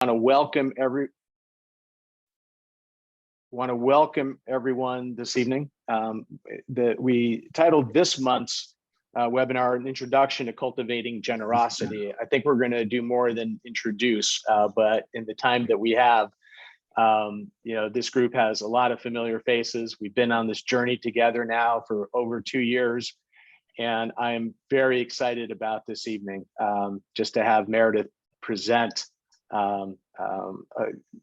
want to welcome everyone this evening. We titled this month's webinar an introduction to cultivating generosity. I think we're going to do more than introduce, but in the time that we have, this group has a lot of familiar faces. We've been on this journey together now for over 2 years, and I'm very excited about this evening, just to have Meredith present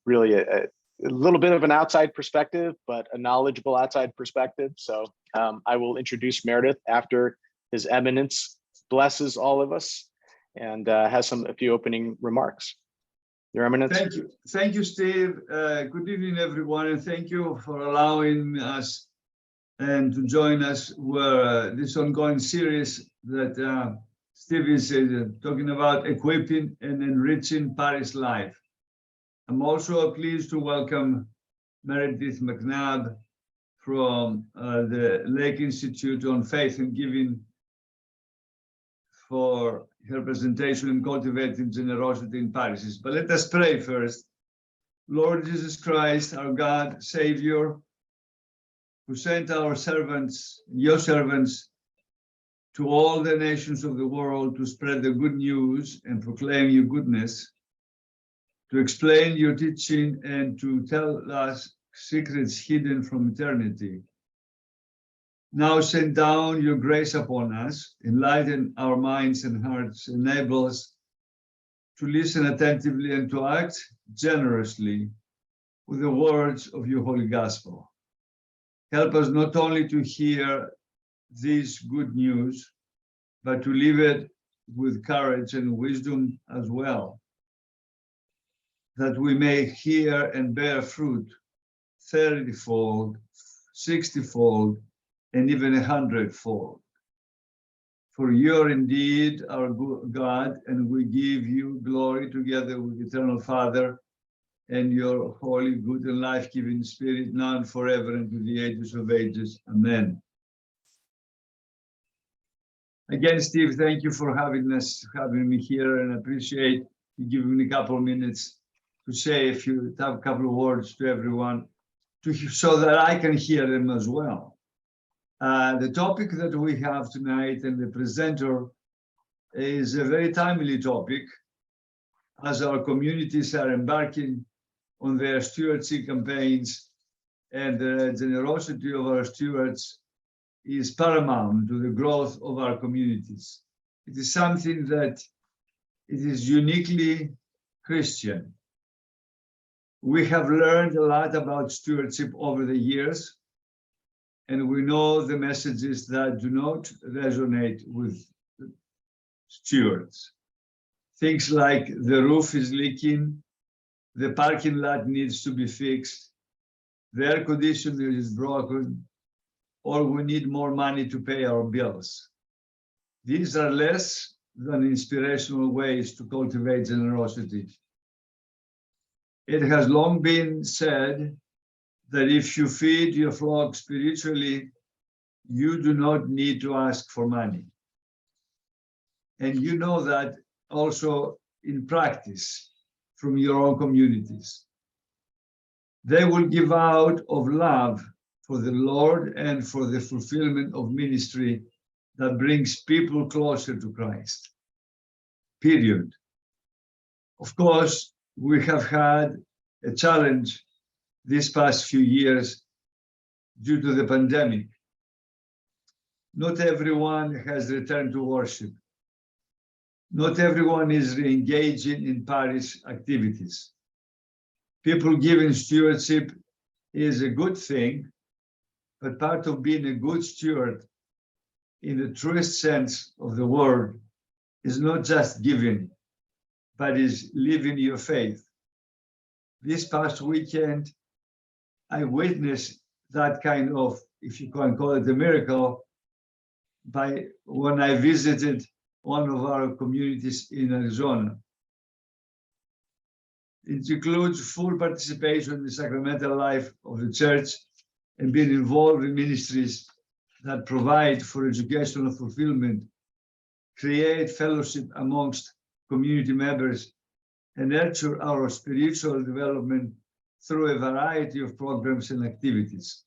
really a little bit of an outside perspective, but a knowledgeable outside perspective. So I will introduce Meredith after His Eminence blesses all of us and has a few opening remarks. Your Eminence. Thank you, Steve. Good evening, everyone, and thank you for allowing us and to join us for this ongoing series that Steve is talking about equipping and enriching parish life. I'm also pleased to welcome Meredith McNabb from the Lake Institute on Faith and Giving for her presentation in Cultivating Generosity in Parishes. But let us pray first. Lord Jesus Christ, our God, Savior, who sent our servants, your servants, to all the nations of the world to spread the good news and proclaim your goodness, to explain your teaching and to tell us secrets hidden from eternity. Now send down your grace upon us, enlighten our minds and hearts, enable us to listen attentively and to act generously with the words of your holy gospel. Help us not only to hear this good news, but to live it with courage and wisdom as well, that we may hear and bear fruit 30-fold, 60-fold, and even 100-fold. For you are indeed our God, and we give you glory together with eternal Father and your holy, good, and life-giving Spirit, now and forever, and to the ages of ages. Amen. Again, Steve, thank you for having me here, and I appreciate you giving me a couple of minutes to say a couple of words to everyone, so that I can hear them as well. The topic that we have tonight and the presenter is a very timely topic, as our communities are embarking on their stewardship campaigns, and the generosity of our stewards is paramount to the growth of our communities. It is something that it is uniquely Christian. We have learned a lot about stewardship over the years, and we know the messages that do not resonate with stewards. Things like the roof is leaking, the parking lot needs to be fixed, the air conditioner is broken, or we need more money to pay our bills. These are less than inspirational ways to cultivate generosity. It has long been said that if you feed your flock spiritually, you do not need to ask for money. And you know that also in practice from your own communities. They will give out of love for the Lord and for the fulfillment of ministry that brings people closer to Christ. Period. Of course, we have had a challenge these past few years due to the pandemic. Not everyone has returned to worship. Not everyone is re-engaging in parish activities. People giving stewardship is a good thing, but part of being a good steward in the truest sense of the word is not just giving, but is living your faith. This past weekend, I witnessed that kind of, if you can call it a miracle, when I visited one of our communities in Arizona. It includes full participation in the sacramental life of the church and being involved in ministries that provide for educational fulfillment, create fellowship amongst community members, and nurture our spiritual development through a variety of programs and activities.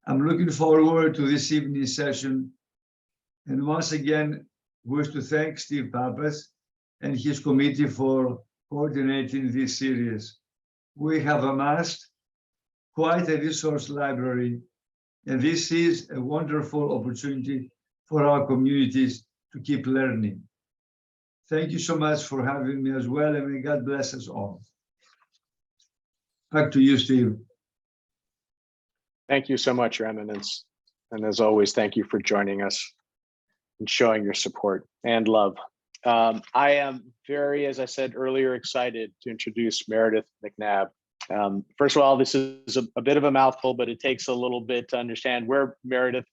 I'm looking forward to this evening's session, and once again, wish to thank Steve Pappas and his committee for coordinating this series. We have amassed quite a resource library, and this is a wonderful opportunity for our communities to keep learning. Thank you so much for having me as well, and may God bless us all. Back to you, Steve. Thank you so much, Your Eminence. And as always, thank you for joining us and showing your support and love. I am very, as I said earlier, excited to introduce Meredith McNabb. First of all, this is a bit of a mouthful, but it takes a little bit to understand where Meredith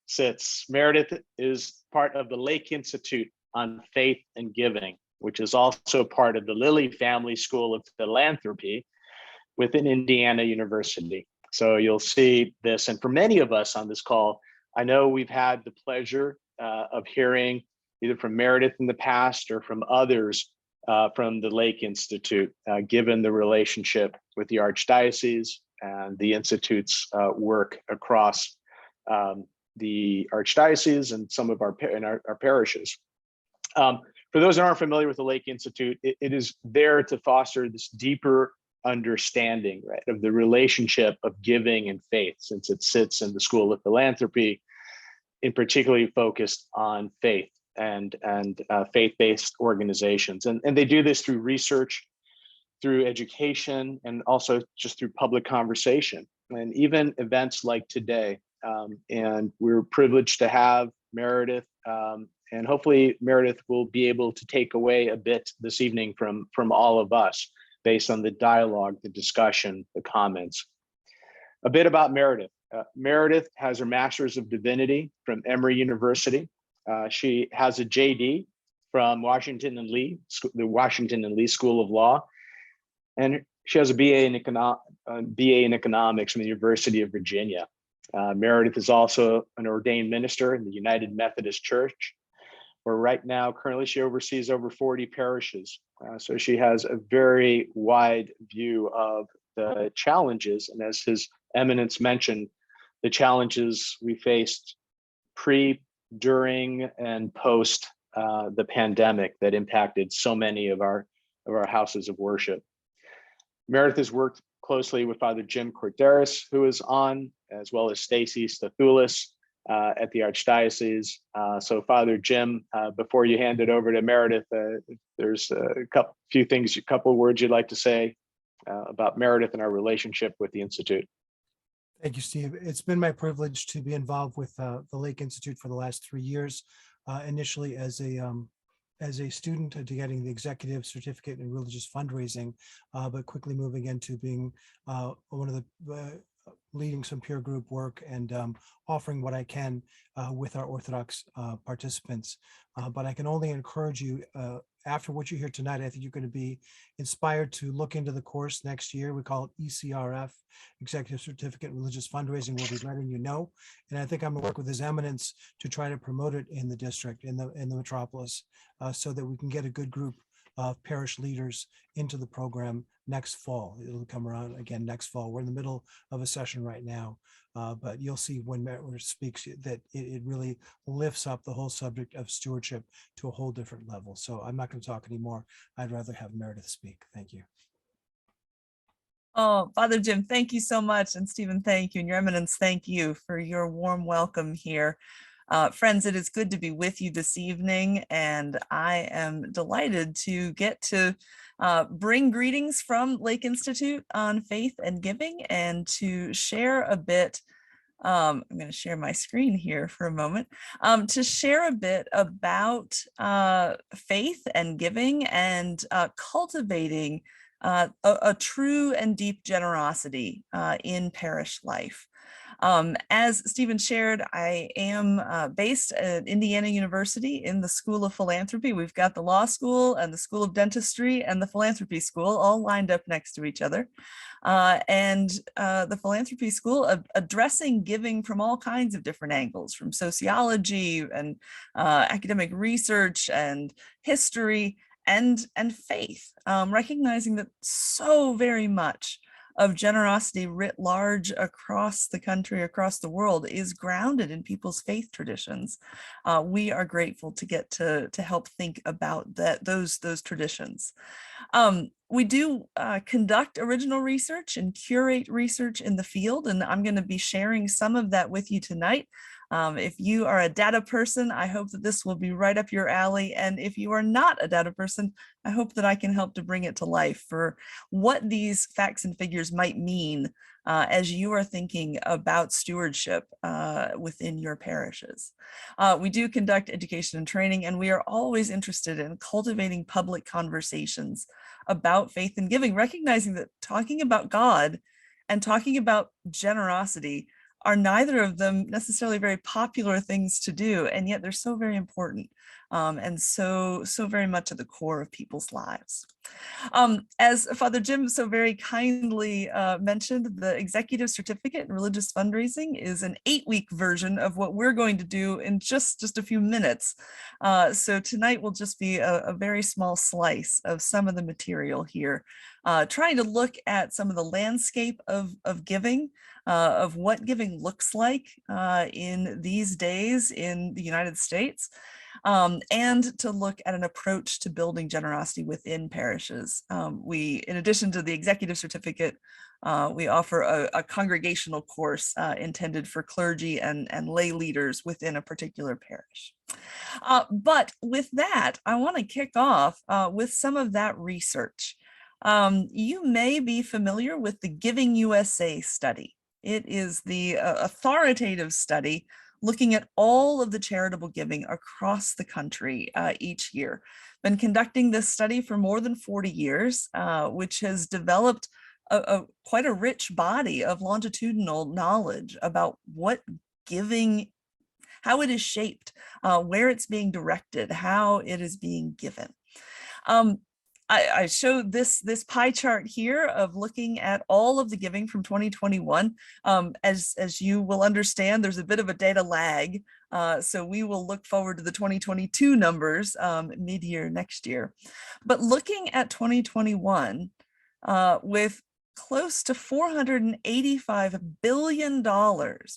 sits. Meredith is part of the Lake Institute on Faith and Giving, which is also part of the Lilly Family School of Philanthropy within Indiana University. So you'll see this, and for many of us on this call, I know we've had the pleasure of hearing either from Meredith in the past or from others from the Lake Institute, given the relationship with the Archdiocese and the Institute's work across the Archdiocese and some of our parishes. For those that aren't familiar with the Lake Institute, it is there to foster this deeper understanding, right, of the relationship of giving and faith, since it sits in the School of Philanthropy, in particularly focused on faith and faith-based organizations. And they do this through research, through education, and also just through public conversation, and even events like today. And we're privileged to have Meredith, and hopefully Meredith will be able to take away a bit this evening from all of us based on the dialogue, the discussion, the comments. A bit about Meredith. Meredith has her Master's of Divinity from Emory University. She has a JD from Washington and Lee, the Washington and Lee School of Law. And she has a BA in economics from the University of Virginia. Meredith is also an ordained minister in the United Methodist Church, where right now, currently she oversees over 40 parishes. So she has a very wide view of the challenges. And as His Eminence mentioned, the challenges we faced pre, during, and post the pandemic that impacted so many of our houses of worship. Meredith has worked closely with Father Jim Corderis, who is on, as well as Stacy Stathoulis at the Archdiocese. So Father Jim, before you hand it over to Meredith, there's a couple words you'd like to say about Meredith and our relationship with the Institute. Thank you, Steve. It's been my privilege to be involved with the Lake Institute for the last 3 years, initially as a student to getting the executive certificate in religious fundraising, but quickly moving into being one of the leading some peer group work and offering what I can with our Orthodox participants. But I can only encourage you, after what you hear tonight, I think you're going to be inspired to look into the course next year. We call it ECRF, Executive Certificate in Religious Fundraising. We'll be letting you know. And I think I'm going to work with His Eminence to try to promote it in the district, in the metropolis, so that we can get a good group of parish leaders into the program next fall. It'll come around again next fall. We're in the middle of a session right now, but you'll see when Meredith speaks that it really lifts up the whole subject of stewardship to a whole different level. So I'm not going to talk anymore. I'd rather have Meredith speak. Thank you. Oh, Father Jim, thank you so much. And Stephen, thank you. And Your Eminence, thank you for your warm welcome here. Friends, it is good to be with you this evening, and I am delighted to get to bring greetings from Lake Institute on Faith and Giving, and to share a bit. I'm going to share my screen here for a moment to share a bit about faith and giving and cultivating a true and deep generosity in parish life. As Stephen shared, I am based at Indiana University in the School of Philanthropy. We've got the Law School and the School of Dentistry and the Philanthropy School all lined up next to each other. And the Philanthropy School addressing giving from all kinds of different angles, from sociology and academic research and history, and faith, recognizing that so very much of generosity writ large across the country, across the world, is grounded in people's faith traditions. We are grateful to get to help think about those traditions. We do conduct original research and curate research in the field, and I'm going to be sharing some of that with you tonight. If you are a data person, I hope that this will be right up your alley. And if you are not a data person, I hope that I can help to bring it to life for what these facts and figures might mean as you are thinking about stewardship within your parishes. We do conduct education and training, and we are always interested in cultivating public conversations about faith and giving, recognizing that talking about God and talking about generosity are neither of them necessarily very popular things to do, and yet they're so very important and so very much at the core of people's lives. As Father Jim so very kindly mentioned, the Executive Certificate in Religious Fundraising is an 8-week version of what we're going to do in just a few minutes. So tonight will just be a very small slice of some of the material here, trying to look at some of the landscape of giving, of what giving looks like in these days in the United States, and to look at an approach to building generosity within parishes. We, in addition to the Executive Certificate, we offer a congregational course intended for clergy and lay leaders within a particular parish. But with that, I want to kick off with some of that research. You may be familiar with the Giving USA study. It is the authoritative study looking at all of the charitable giving across the country each year. Been conducting this study for more than 40 years, which has developed quite a rich body of longitudinal knowledge about what giving, how it is shaped, where it's being directed, how it is being given. I showed this pie chart here of looking at all of the giving from 2021. As you will understand, there's a bit of a data lag. So we will look forward to the 2022 numbers mid-year next year. But looking at 2021, with close to $485 billion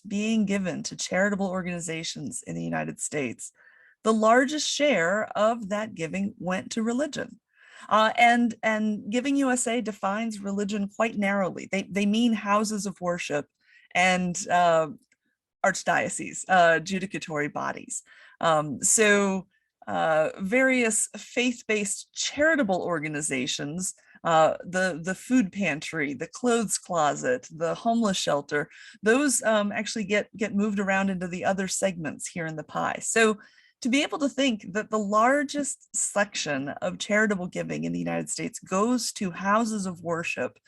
being given to charitable organizations in the United States, the largest share of that giving went to religion. And Giving USA defines religion quite narrowly. They mean houses of worship and archdioceses, judicatory bodies. Various faith-based charitable organizations, the food pantry, the clothes closet, the homeless shelter, those actually get moved around into the other segments here in the pie. So to be able to think that the largest section of charitable giving in the United States goes to houses of worship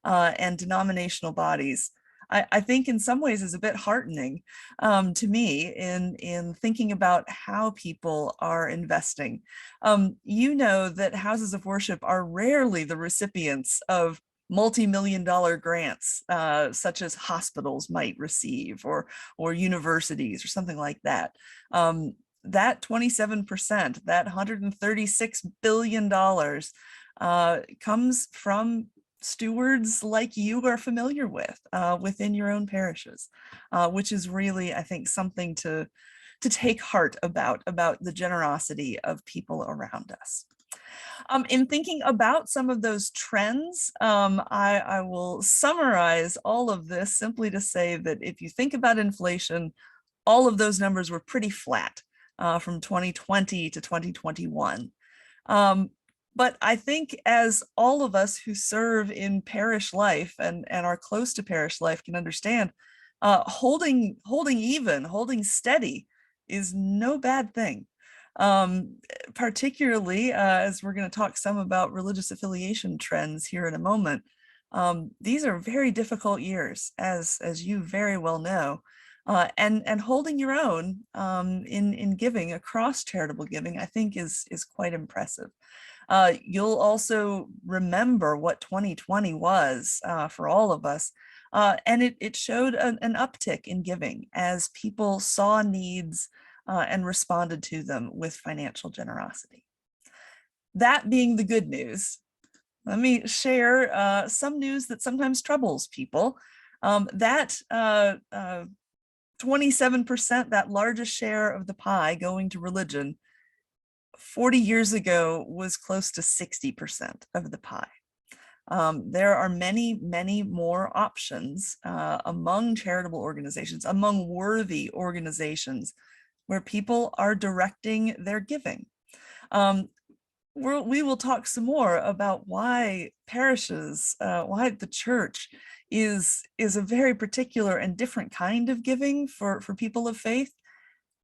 and denominational bodies, I think in some ways is a bit heartening to me in thinking about how people are investing. You know that houses of worship are rarely the recipients of multi-million-dollar grants, such as hospitals might receive or universities or something like that. That 27%, that $136 billion comes from stewards like you are familiar with within your own parishes, which is really, I think, something to take heart about the generosity of people around us. In thinking about some of those trends, I will summarize all of this simply to say that if you think about inflation, all of those numbers were pretty flat from 2020 to 2021. But I think as all of us who serve in parish life and are close to parish life can understand, holding steady is no bad thing. Particularly as we're going to talk some about religious affiliation trends here in a moment. These are very difficult years, as you very well know. And holding your own in giving across charitable giving, I think is quite impressive. You'll also remember what 2020 was for all of us. And it showed an uptick in giving as people saw needs and responded to them with financial generosity. That being the good news, let me share some news that sometimes troubles people. That 27%, that largest share of the pie going to religion, 40 years ago was close to 60% of the pie. There are many, many more options among charitable organizations, among worthy organizations, where people are directing their giving. We will talk some more about why parishes, why the church is a very particular and different kind of giving for people of faith.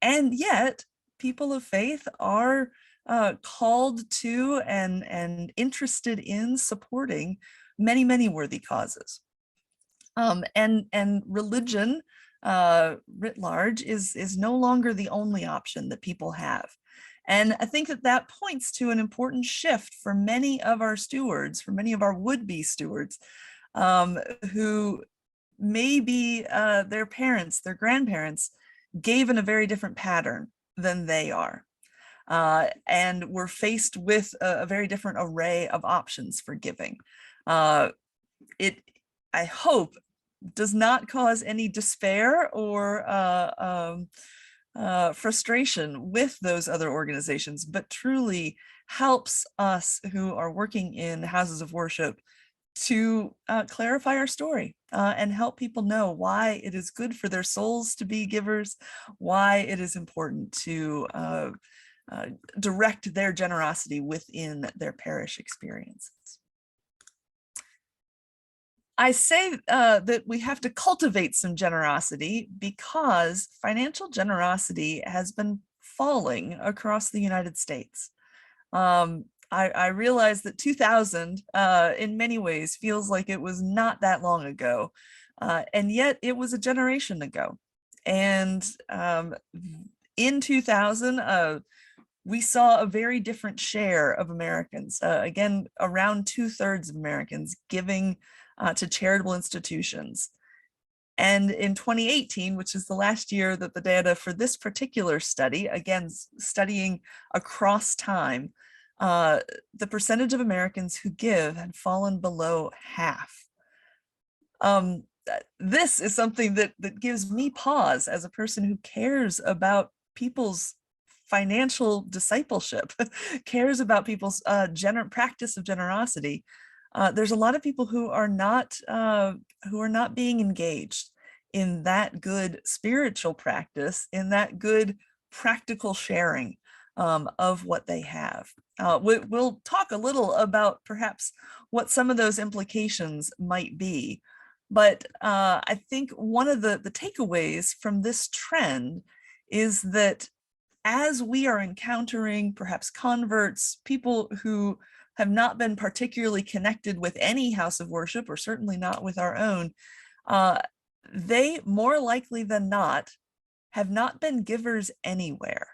And yet people of faith are called to and interested in supporting many, many worthy causes. And religion writ large is no longer the only option that people have. And I think that that points to an important shift for many of our stewards, for many of our would-be stewards, who maybe their parents, their grandparents gave in a very different pattern than they are. And we're faced with a very different array of options for giving. It, I hope, does not cause any despair or frustration with those other organizations, but truly helps us who are working in houses of worship to clarify our story and help people know why it is good for their souls to be givers, why it is important to direct their generosity within their parish experiences. I say that we have to cultivate some generosity because financial generosity has been falling across the United States. I realize that 2000 in many ways feels like it was not that long ago, and yet it was a generation ago. And in 2000, we saw a very different share of Americans, again, around 2/3 of Americans giving to charitable institutions. And in 2018, which is the last year that the data for this particular study, again, studying across time, the percentage of Americans who give had fallen below half. This is something that gives me pause as a person who cares about people's financial discipleship, cares about people's practice of generosity. There's a lot of people who are not being engaged in that good spiritual practice, in that good practical sharing of what they have. We'll talk a little about perhaps what some of those implications might be, but I think one of the takeaways from this trend is that as we are encountering perhaps converts, people who have not been particularly connected with any house of worship, or certainly not with our own, they more likely than not have not been givers anywhere,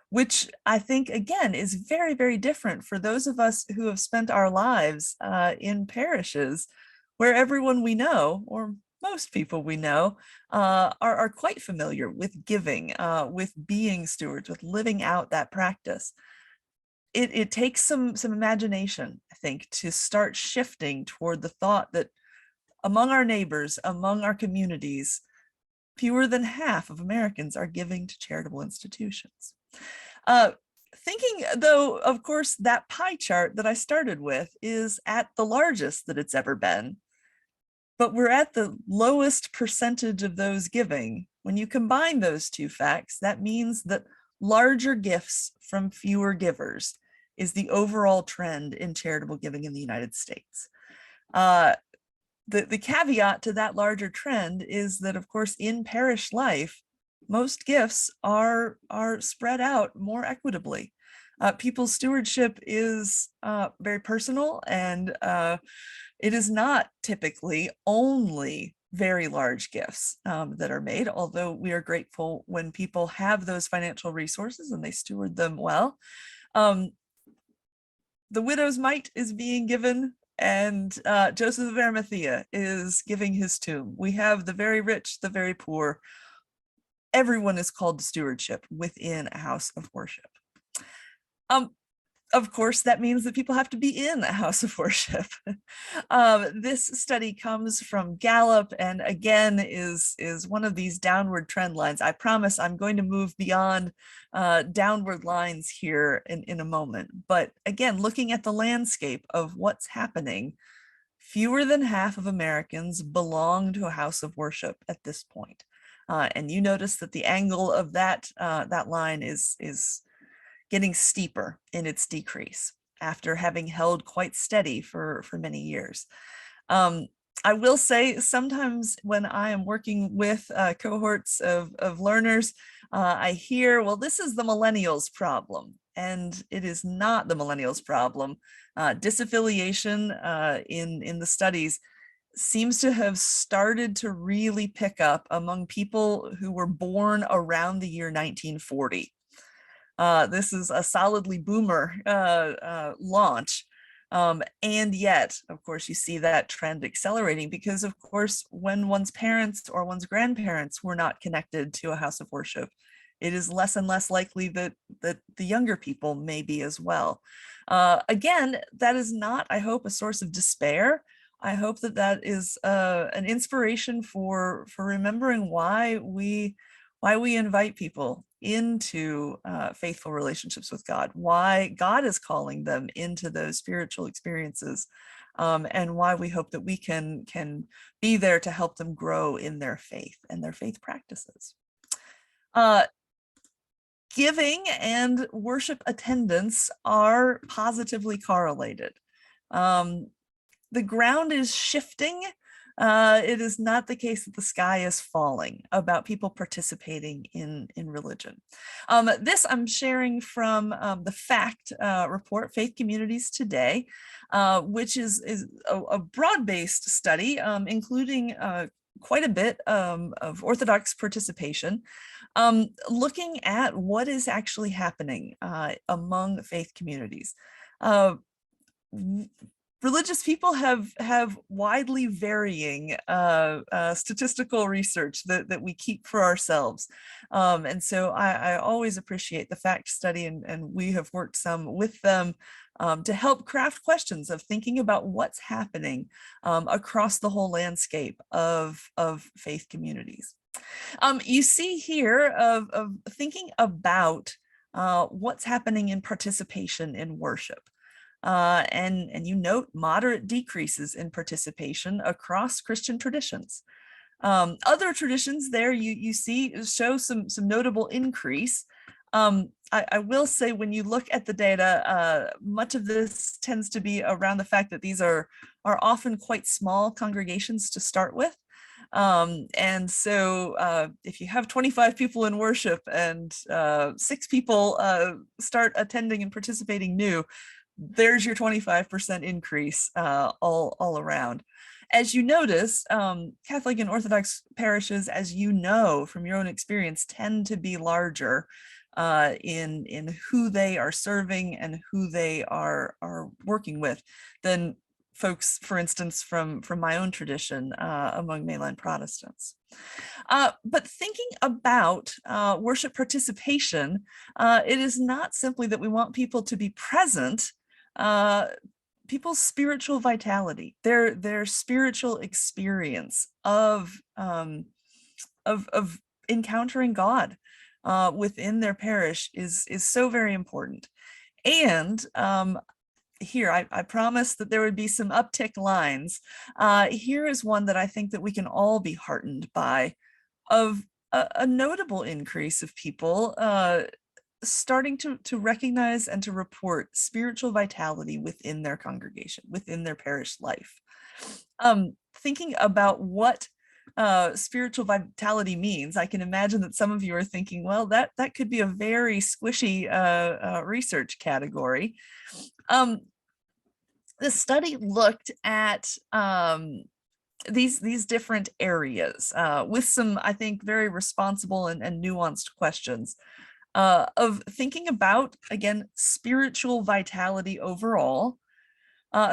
which I think, again, is very, very different for those of us who have spent our lives in parishes where everyone we know, or most people we know, are quite familiar with giving, with being stewards, with living out that practice. It takes some imagination, I think, to start shifting toward the thought that among our neighbors, among our communities, fewer than half of Americans are giving to charitable institutions. Thinking, though, of course, that pie chart that I started with is at the largest that it's ever been, but we're at the lowest percentage of those giving. When you combine those two facts, that means that larger gifts from fewer givers is the overall trend in charitable giving in the United States. The caveat to that larger trend is that, of course, in parish life, most gifts are spread out more equitably. People's stewardship is very personal, and it is not typically only very large gifts that are made, although we are grateful when people have those financial resources and they steward them well. The widow's mite is being given, and Joseph of Arimathea is giving his tomb. We have the very rich, the very poor. Everyone is called to stewardship within a house of worship. of course, that means that people have to be in a house of worship. This study comes from Gallup, and again is one of these downward trend lines. I promise I'm going to move beyond downward lines here in a moment. But again, looking at the landscape of what's happening, fewer than half of Americans belong to a house of worship at this point. And you notice that the angle of that line is getting steeper in its decrease after having held quite steady for many years. I will say sometimes when I am working with cohorts of learners, I hear, well, this is the millennials problem. And it is not the millennials problem. Disaffiliation in the studies seems to have started to really pick up among people who were born around the year 1940. This is a solidly boomer launch. And yet, of course, you see that trend accelerating because, of course, when one's parents or one's grandparents were not connected to a house of worship, it is less and less likely that the younger people may be as well. Again, that is not, I hope, a source of despair. I hope that that is an inspiration for remembering why we invite people into faithful relationships with God, why God is calling them into those spiritual experiences, and why we hope that we can be there to help them grow in their faith and their faith practices. Giving and worship attendance are positively correlated. The ground is shifting. It is not the case that the sky is falling about people participating in religion. This I'm sharing from the FACT report, Faith Communities Today, which is a broad-based study, including quite a bit of Orthodox participation, looking at what is actually happening among faith communities. Religious people have widely varying statistical research that we keep for ourselves. And so I always appreciate the FACT study, and we have worked some with them to help craft questions of thinking about what's happening across the whole landscape of faith communities. You see here of thinking about what's happening in participation in worship. And you note moderate decreases in participation across Christian traditions. Other traditions there you see show some notable increase. I will say when you look at the data, much of this tends to be around the fact that these are often quite small congregations to start with. And so if you have 25 people in worship and 6 people start attending and participating new, there's your 25% increase all around. As you notice, Catholic and Orthodox parishes, as you know from your own experience, tend to be larger in who they are serving and who they are working with than folks, for instance, from my own tradition among mainline Protestants. But thinking about worship participation, it is not simply that we want people to be present. People's spiritual vitality, their spiritual experience of encountering God within their parish is so very important. And here, I promised that there would be some uptick lines. Here is one that I think that we can all be heartened by, of a notable increase of people starting to recognize and to report spiritual vitality within their congregation, within their parish life. Thinking about what spiritual vitality means, I can imagine that some of you are thinking, well, that could be a very squishy research category. The study looked at these different areas with some, I think, very responsible and nuanced questions. Of thinking about, again, spiritual vitality overall,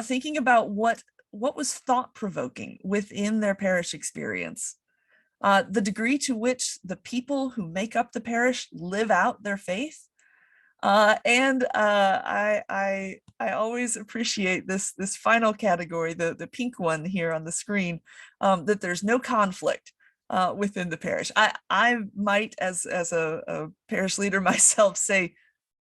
thinking about what was thought-provoking within their parish experience, the degree to which the people who make up the parish live out their faith, I always appreciate this final category, the pink one here on the screen, that there's no conflict within the parish. I might, as a parish leader myself, say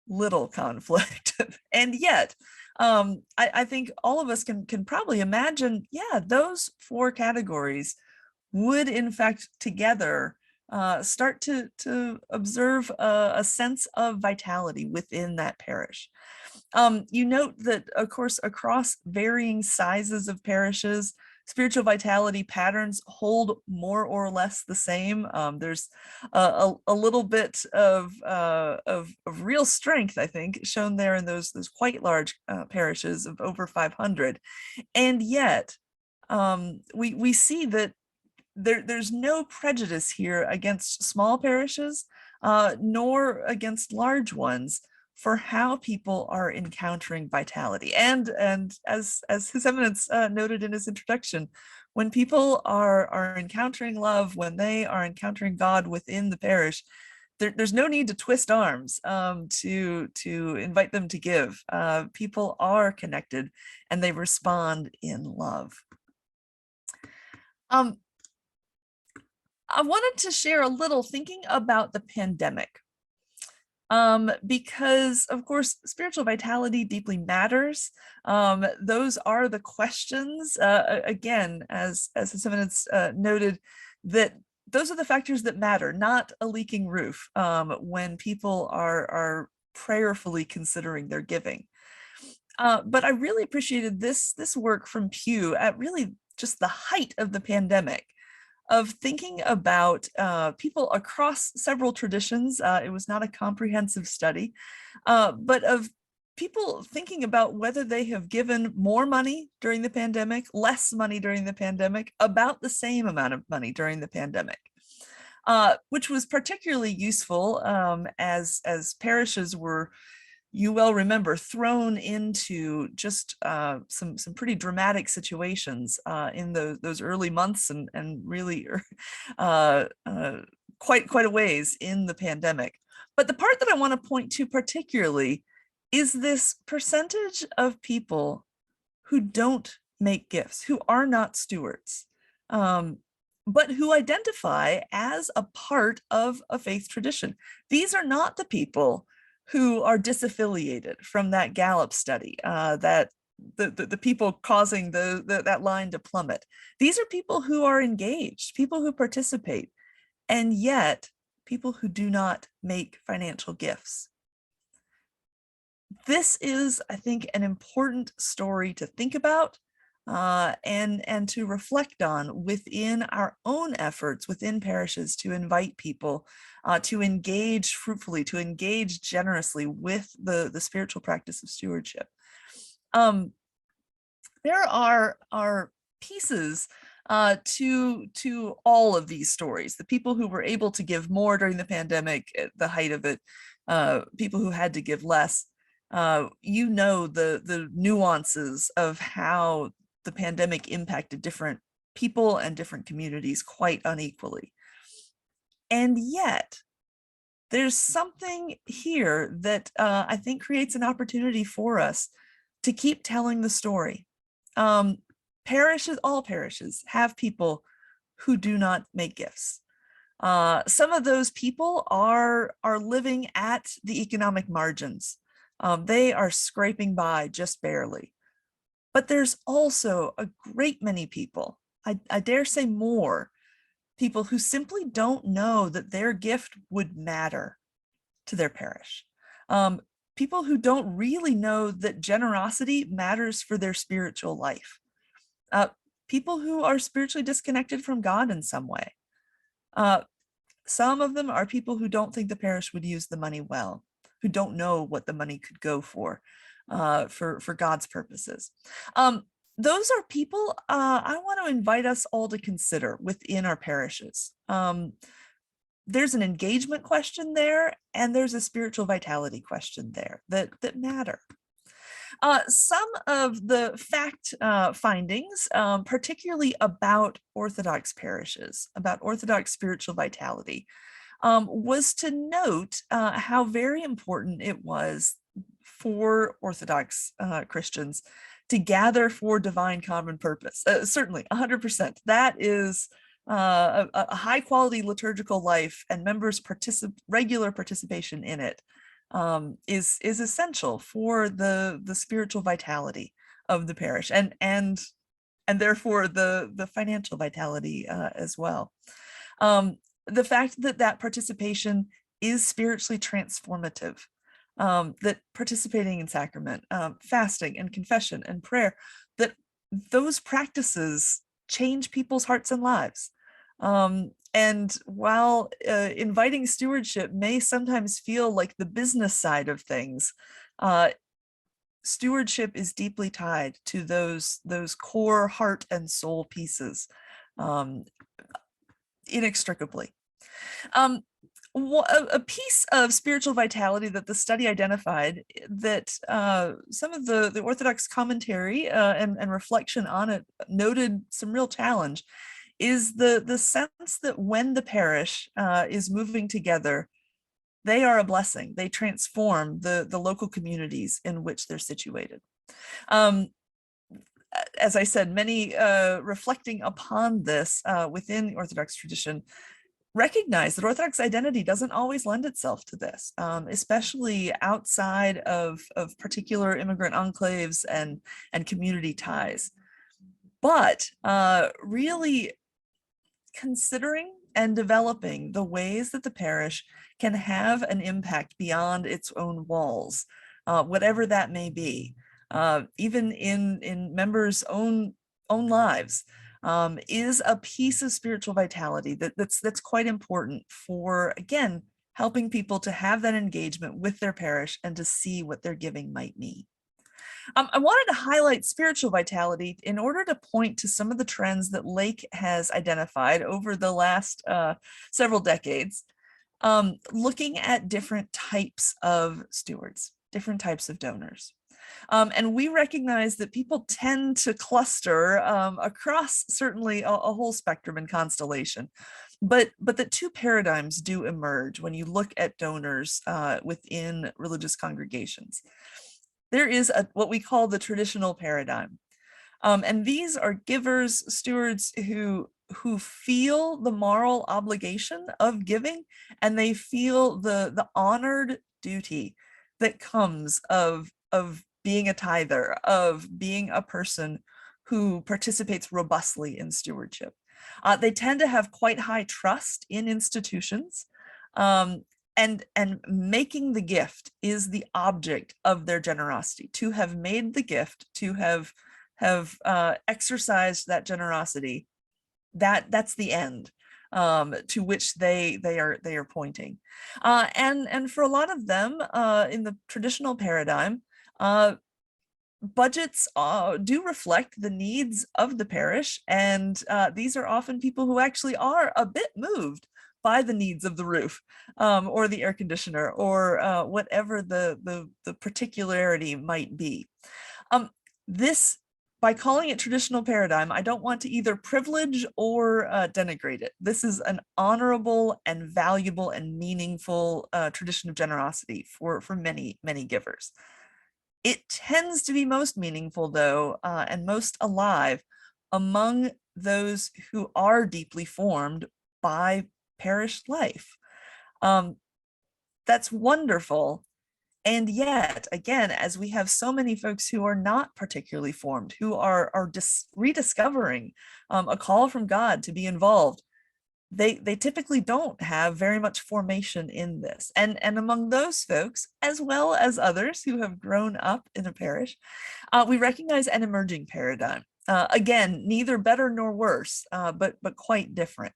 little conflict, and yet I think all of us can probably imagine, yeah, those four categories would in fact together start to observe a sense of vitality within that parish. You note that, of course, across varying sizes of parishes, spiritual vitality patterns hold more or less the same. There's a little bit of real strength, I think, shown there in those quite large parishes of over 500. And yet, we see that there's no prejudice here against small parishes, nor against large ones, for how people are encountering vitality. And as His Eminence noted in his introduction, when people are encountering love, when they are encountering God within the parish, there's no need to twist arms to invite them to give. People are connected and they respond in love. I wanted to share a little thinking about the pandemic, because of course, spiritual vitality deeply matters. Those are the questions, again, as His Eminence noted, that those are the factors that matter, not a leaking roof, when people are prayerfully considering their giving. But I really appreciated this work from Pew at really just the height of the pandemic, of thinking about people across several traditions. It was not a comprehensive study, but of people thinking about whether they have given more money during the pandemic, less money during the pandemic, about the same amount of money during the pandemic, which was particularly useful as parishes were, you well remember, thrown into just some pretty dramatic situations in those early months and really quite a ways in the pandemic. But the part that I want to point to particularly is this percentage of people who don't make gifts, who are not stewards, but who identify as a part of a faith tradition. These are not the people who are disaffiliated from that Gallup study, that the people causing that line to plummet. These are people who are engaged, people who participate, and yet people who do not make financial gifts. This is, I think, an important story to think about and to reflect on within our own efforts within parishes to invite people to engage fruitfully, to engage generously with the spiritual practice of stewardship. There are pieces to all of these stories. The people who were able to give more during the pandemic, at the height of it, people who had to give less. You know, the nuances of how the pandemic impacted different people and different communities quite unequally. And yet, there's something here that I think creates an opportunity for us to keep telling the story. Parishes, all parishes, have people who do not make gifts. Some of those people are living at the economic margins. They are scraping by just barely. But there's also a great many people, I dare say more, people who simply don't know that their gift would matter to their parish. People who don't really know that generosity matters for their spiritual life. People who are spiritually disconnected from God in some way. Some of them are people who don't think the parish would use the money well, who don't know what the money could go for God's purposes. Those are people I want to invite us all to consider within our parishes. There's an engagement question there, and there's a spiritual vitality question there that matter. Some of the fact findings, particularly about Orthodox parishes, about Orthodox spiritual vitality, was to note how very important it was for Orthodox Christians to gather for divine common purpose. Certainly, 100%. That is a high quality liturgical life, and members' regular participation in it is essential for the spiritual vitality of the parish, and therefore the financial vitality as well. The fact that that participation is spiritually transformative, that participating in sacrament, fasting and confession and prayer, that those practices change people's hearts and lives. And while inviting stewardship may sometimes feel like the business side of things, stewardship is deeply tied to those core heart and soul pieces, inextricably. A piece of spiritual vitality that the study identified that some of the Orthodox commentary and reflection on it noted some real challenge is the sense that when the parish is moving together, they are a blessing. They transform the local communities in which they're situated. As I said, many reflecting upon this within the Orthodox tradition recognize that Orthodox identity doesn't always lend itself to this, especially outside of particular immigrant enclaves and community ties. But really considering and developing the ways that the parish can have an impact beyond its own walls, whatever that may be, even in members' own lives, is a piece of spiritual vitality that's quite important for, again, helping people to have that engagement with their parish and to see what their giving might mean. I wanted to highlight spiritual vitality in order to point to some of the trends that Lake has identified over the last several decades, looking at different types of stewards, different types of donors. And we recognize that people tend to cluster across certainly a whole spectrum and constellation, but that two paradigms do emerge when you look at donors within religious congregations. There is what we call the traditional paradigm. And these are givers, stewards who feel the moral obligation of giving, and they feel the honored duty that comes of being a tither, of being a person who participates robustly in stewardship. They tend to have quite high trust in institutions, and making the gift is the object of their generosity. To have made the gift, to have exercised that generosity, that's the end to which they are pointing. And for a lot of them in the traditional paradigm, budgets do reflect the needs of the parish, and these are often people who actually are a bit moved by the needs of the roof or the air conditioner or whatever the particularity might be. This, by calling it traditional paradigm, I don't want to either privilege or denigrate it. This is an honorable and valuable and meaningful tradition of generosity for many, many givers. It tends to be most meaningful, though, and most alive among those who are deeply formed by parish life. That's wonderful. And yet, again, as we have so many folks who are not particularly formed, who are rediscovering a call from God to be involved, they typically don't have very much formation in this. And among those folks, as well as others who have grown up in a parish, we recognize an emerging paradigm. Again, neither better nor worse, but quite different.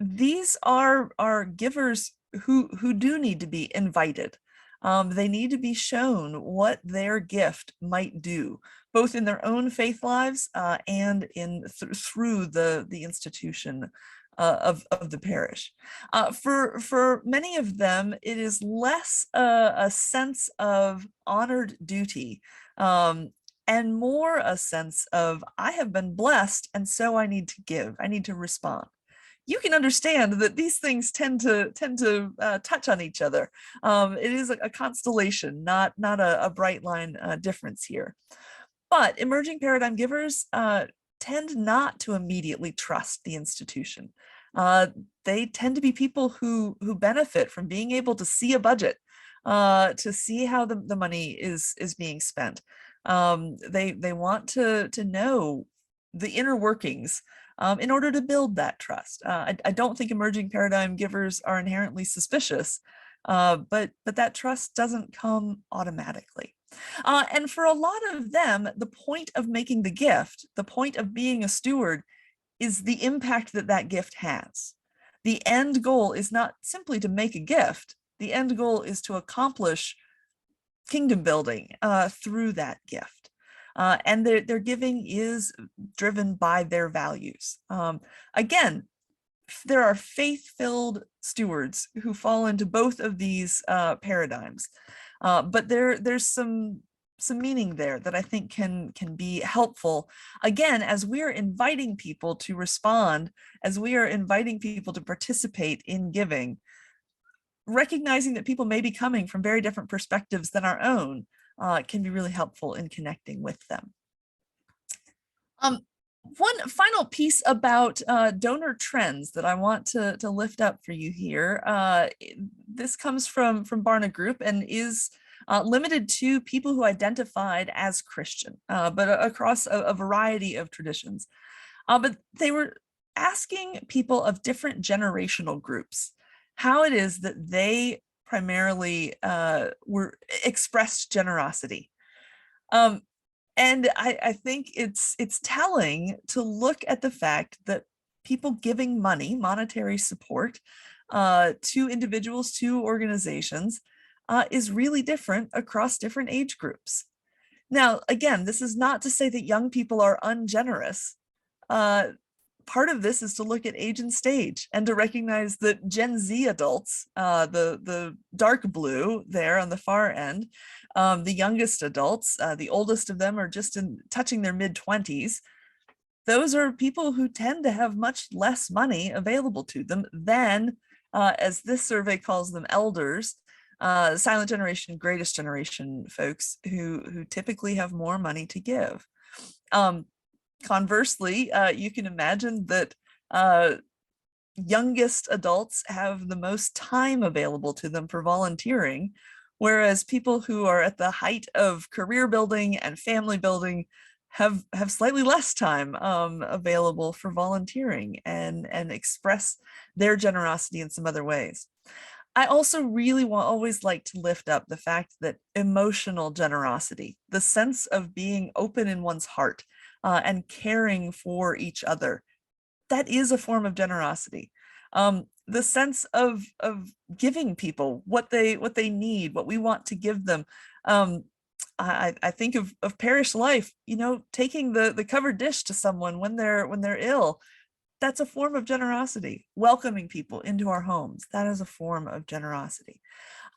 These are givers who do need to be invited. They need to be shown what their gift might do, both in their own faith lives and through the institution of the parish. For many of them, it is less a sense of honored duty and more a sense of, I have been blessed, and so I need to give, I need to respond. you can understand that these things tend to touch on each other. It is a constellation, not a bright line difference here. But emerging paradigm givers tend not to immediately trust the institution. They tend to be people who benefit from being able to see a budget, to see how the money is being spent. They want to know the inner workings in order to build that trust. I don't think emerging paradigm givers are inherently suspicious, but that trust doesn't come automatically. And for a lot of them, the point of making the gift, the point of being a steward, is the impact that that gift has. The end goal is not simply to make a gift. The end goal is to accomplish kingdom building through that gift. And their giving is driven by their values. Again, there are faith-filled stewards who fall into both of these paradigms. But there's some meaning there that I think can be helpful. Again, as we're inviting people to respond, as we are inviting people to participate in giving, recognizing that people may be coming from very different perspectives than our own can be really helpful in connecting with them. One final piece about donor trends that I want to lift up for you here. This comes from Barna Group and is limited to people who identified as Christian, but across a variety of traditions. But they were asking people of different generational groups how it is that they primarily expressed generosity. And I think it's telling to look at the fact that people giving money, monetary support to individuals, to organizations, is really different across different age groups. Now, again, this is not to say that young people are ungenerous. Part of this is to look at age and stage and to recognize that Gen Z adults, the dark blue there on the far end, the youngest adults, the oldest of them are just touching their mid-20s. Those are people who tend to have much less money available to them than, as this survey calls them, elders, silent generation, greatest generation folks who typically have more money to give. Conversely, you can imagine that youngest adults have the most time available to them for volunteering, whereas people who are at the height of career building and family building have slightly less time available for volunteering and express their generosity in some other ways. I also really always like to lift up the fact that emotional generosity, the sense of being open in one's heart, and caring for each other, that is a form of generosity. The sense of giving people what they need, what we want to give them. I think of parish life, taking the covered dish to someone when they're ill. That's a form of generosity. Welcoming people into our homes, that is a form of generosity.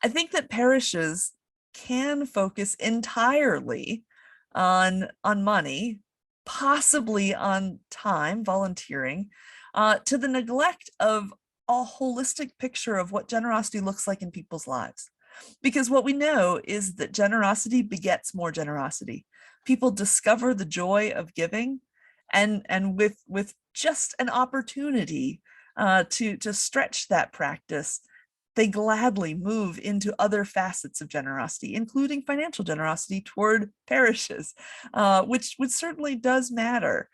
I think that parishes can focus entirely on money, possibly on time, volunteering, to the neglect of a holistic picture of what generosity looks like in people's lives. Because what we know is that generosity begets more generosity. People discover the joy of giving, and with just an opportunity to stretch that practice, they gladly move into other facets of generosity, including financial generosity toward parishes, which certainly does matter.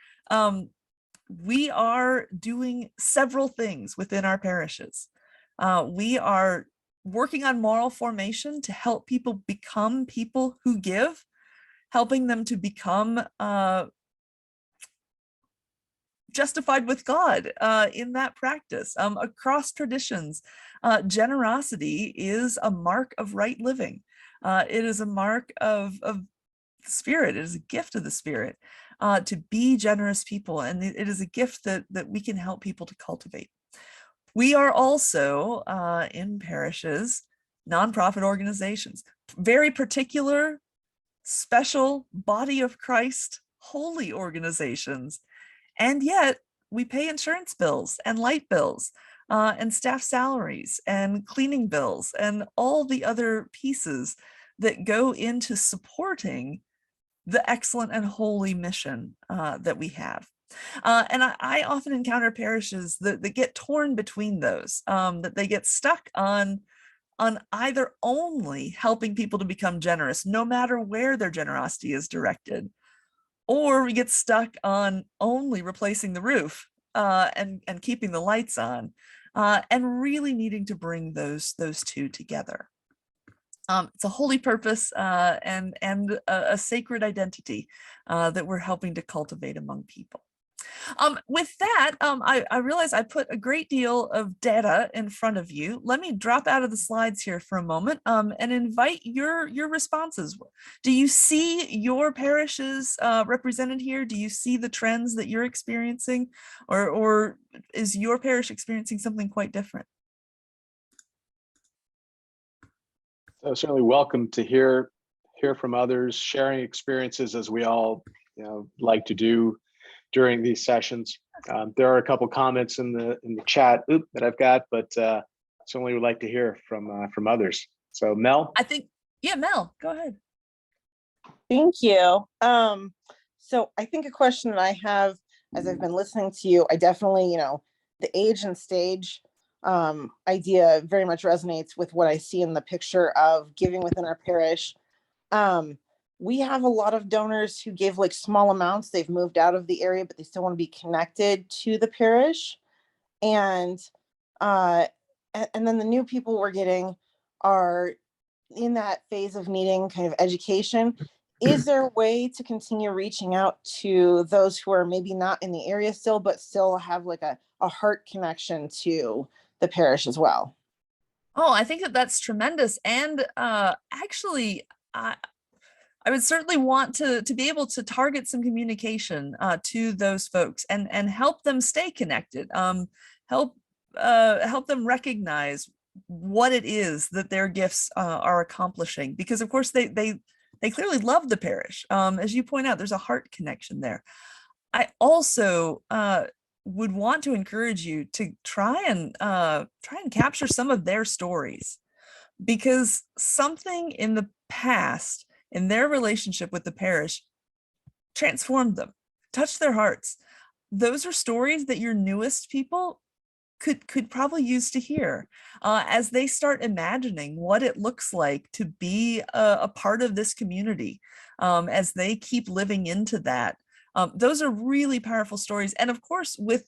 We are doing several things within our parishes. We are working on moral formation to help people become people who give, helping them to become justified with God in that practice. Across traditions, generosity is a mark of right living. It is a mark of the Spirit. It is a gift of the Spirit to be generous people, and it is a gift that we can help people to cultivate. We are also in parishes, nonprofit organizations, very particular, special body of Christ, holy organizations. And yet we pay insurance bills and light bills and staff salaries and cleaning bills and all the other pieces that go into supporting the excellent and holy mission that we have. And I often encounter parishes that get torn between those, that they get stuck on either only helping people to become generous, no matter where their generosity is directed, or we get stuck on only replacing the roof and keeping the lights on, and really needing to bring those two together. It's a holy purpose and a sacred identity that we're helping to cultivate among people. With that, I realize I put a great deal of data in front of you. Let me drop out of the slides here for a moment and invite your responses. Do you see your parishes represented here? Do you see the trends that you're experiencing, or is your parish experiencing something quite different? So certainly welcome to hear from others, sharing experiences as we all like to do during these sessions. There are a couple comments in the chat that I've got, but certainly would like to hear from others. So Mel? I think, yeah, Mel, go ahead. Thank you. So I think a question that I have as I've been listening to you, I definitely, the age and stage idea very much resonates with what I see in the picture of giving within our parish. We have a lot of donors who gave like small amounts. They've moved out of the area, but they still want to be connected to the parish. And then the new people we're getting are in that phase of needing kind of education. Is there a way to continue reaching out to those who are maybe not in the area still, but still have like a heart connection to the parish as well? Oh, I think that's tremendous. And actually, I would certainly want to be able to target some communication to those folks and help them stay connected. Help them recognize what it is that their gifts are accomplishing, because of course they clearly love the parish. As you point out, there's a heart connection there. I also would want to encourage you to try and capture some of their stories, because something in the past in their relationship with the parish transformed them, touched their hearts. Those are stories that your newest people could probably use to hear as they start imagining what it looks like to be a part of this community, as they keep living into that. Those are really powerful stories. And of course, with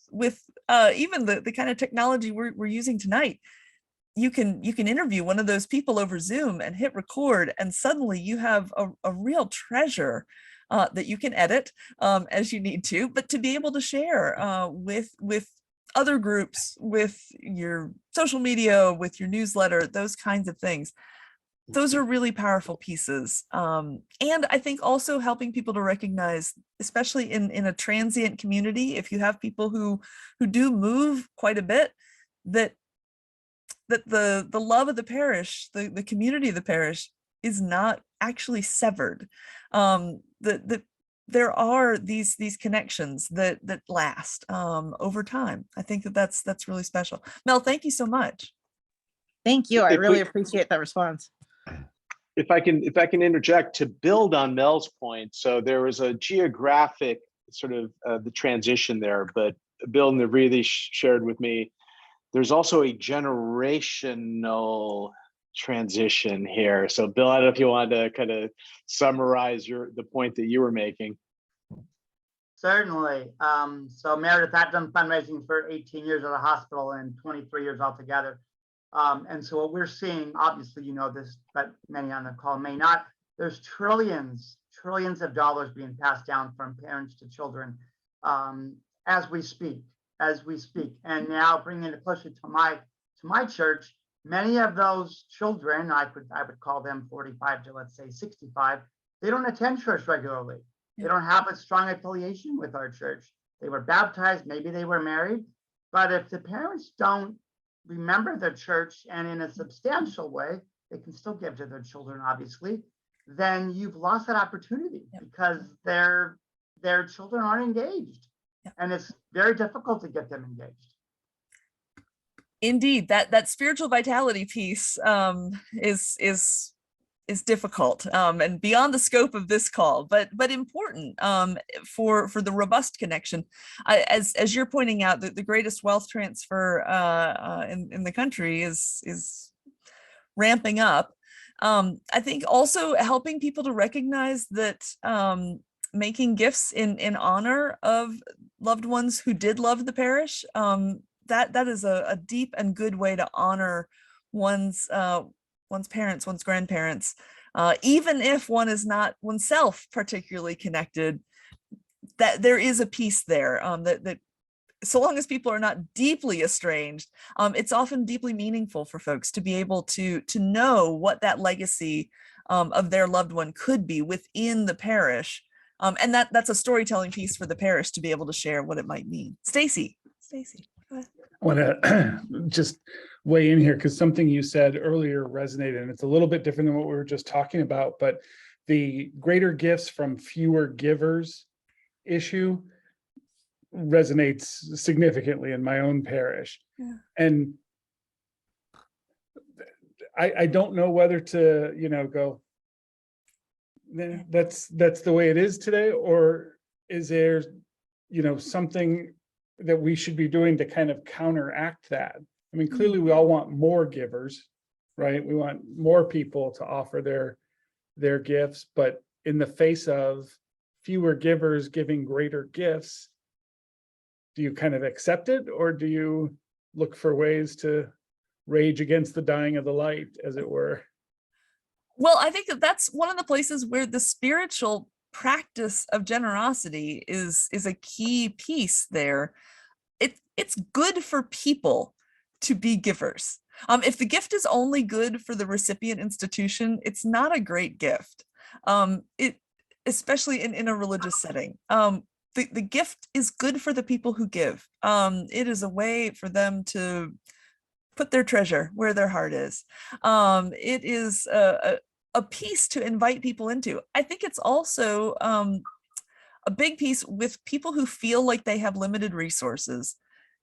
even the kind of technology we're using tonight, you can interview one of those people over Zoom and hit record, and suddenly you have a real treasure that you can edit as you need to, but to be able to share with other groups, with your social media, with your newsletter, those kinds of things. Those are really powerful pieces. And I think also helping people to recognize, especially in a transient community, if you have people who do move quite a bit, that the love of the parish, the community of the parish is not actually severed. There are these connections that last over time. I think that's really special. Mel, thank you so much. Thank you. I really appreciate that response. If I can interject to build on Mel's point. So there was a geographic sort of the transition there, but Bill and Nevrili shared with me, there's also a generational transition here. So Bill, I don't know if you wanted to kind of summarize the point that you were making. Certainly. So Meredith, I've done fundraising for 18 years at a hospital and 23 years altogether. And so what we're seeing, obviously, you know this, but many on the call may not, there's trillions of dollars being passed down from parents to children as we speak. And now bringing it closer to my church, many of those children, I would call them 45 to let's say 65, they don't attend church regularly. They don't have a strong affiliation with our church. They were baptized, maybe they were married, but if the parents don't remember their church and in a substantial way, they can still give to their children, obviously, then you've lost that opportunity because their children aren't engaged. Yeah. And it's very difficult to get them engaged. Indeed, that spiritual vitality piece is difficult and beyond the scope of this call, but important for the robust connection. As you're pointing out, the greatest wealth transfer in the country is ramping up. I think also helping people to recognize that making gifts in honor of loved ones who did love the parish, that is a deep and good way to honor one's parents, one's grandparents, even if one is not oneself particularly connected. That there is a piece there that so long as people are not deeply estranged, it's often deeply meaningful for folks to be able to know what that legacy of their loved one could be within the parish. And that's a storytelling piece for the parish to be able to share what it might mean. Stacy, go ahead. I want to just weigh in here because something you said earlier resonated, and it's a little bit different than what we were just talking about, but the greater gifts from fewer givers issue resonates significantly in my own parish. Yeah. And I don't know whether to, go, "Nah, that's the way it is today," or is there, something that we should be doing to kind of counteract that? I mean, clearly we all want more givers, right? We want more people to offer their gifts, but in the face of fewer givers giving greater gifts, do you kind of accept it, or do you look for ways to rage against the dying of the light, as it were? Well, I think that's one of the places where the spiritual practice of generosity is a key piece there. It's good for people to be givers. If the gift is only good for the recipient institution, it's not a great gift. Especially in a religious setting. The gift is good for the people who give. It is a way for them to put their treasure where their heart is. It is a piece to invite people into. I think it's also a big piece with people who feel like they have limited resources,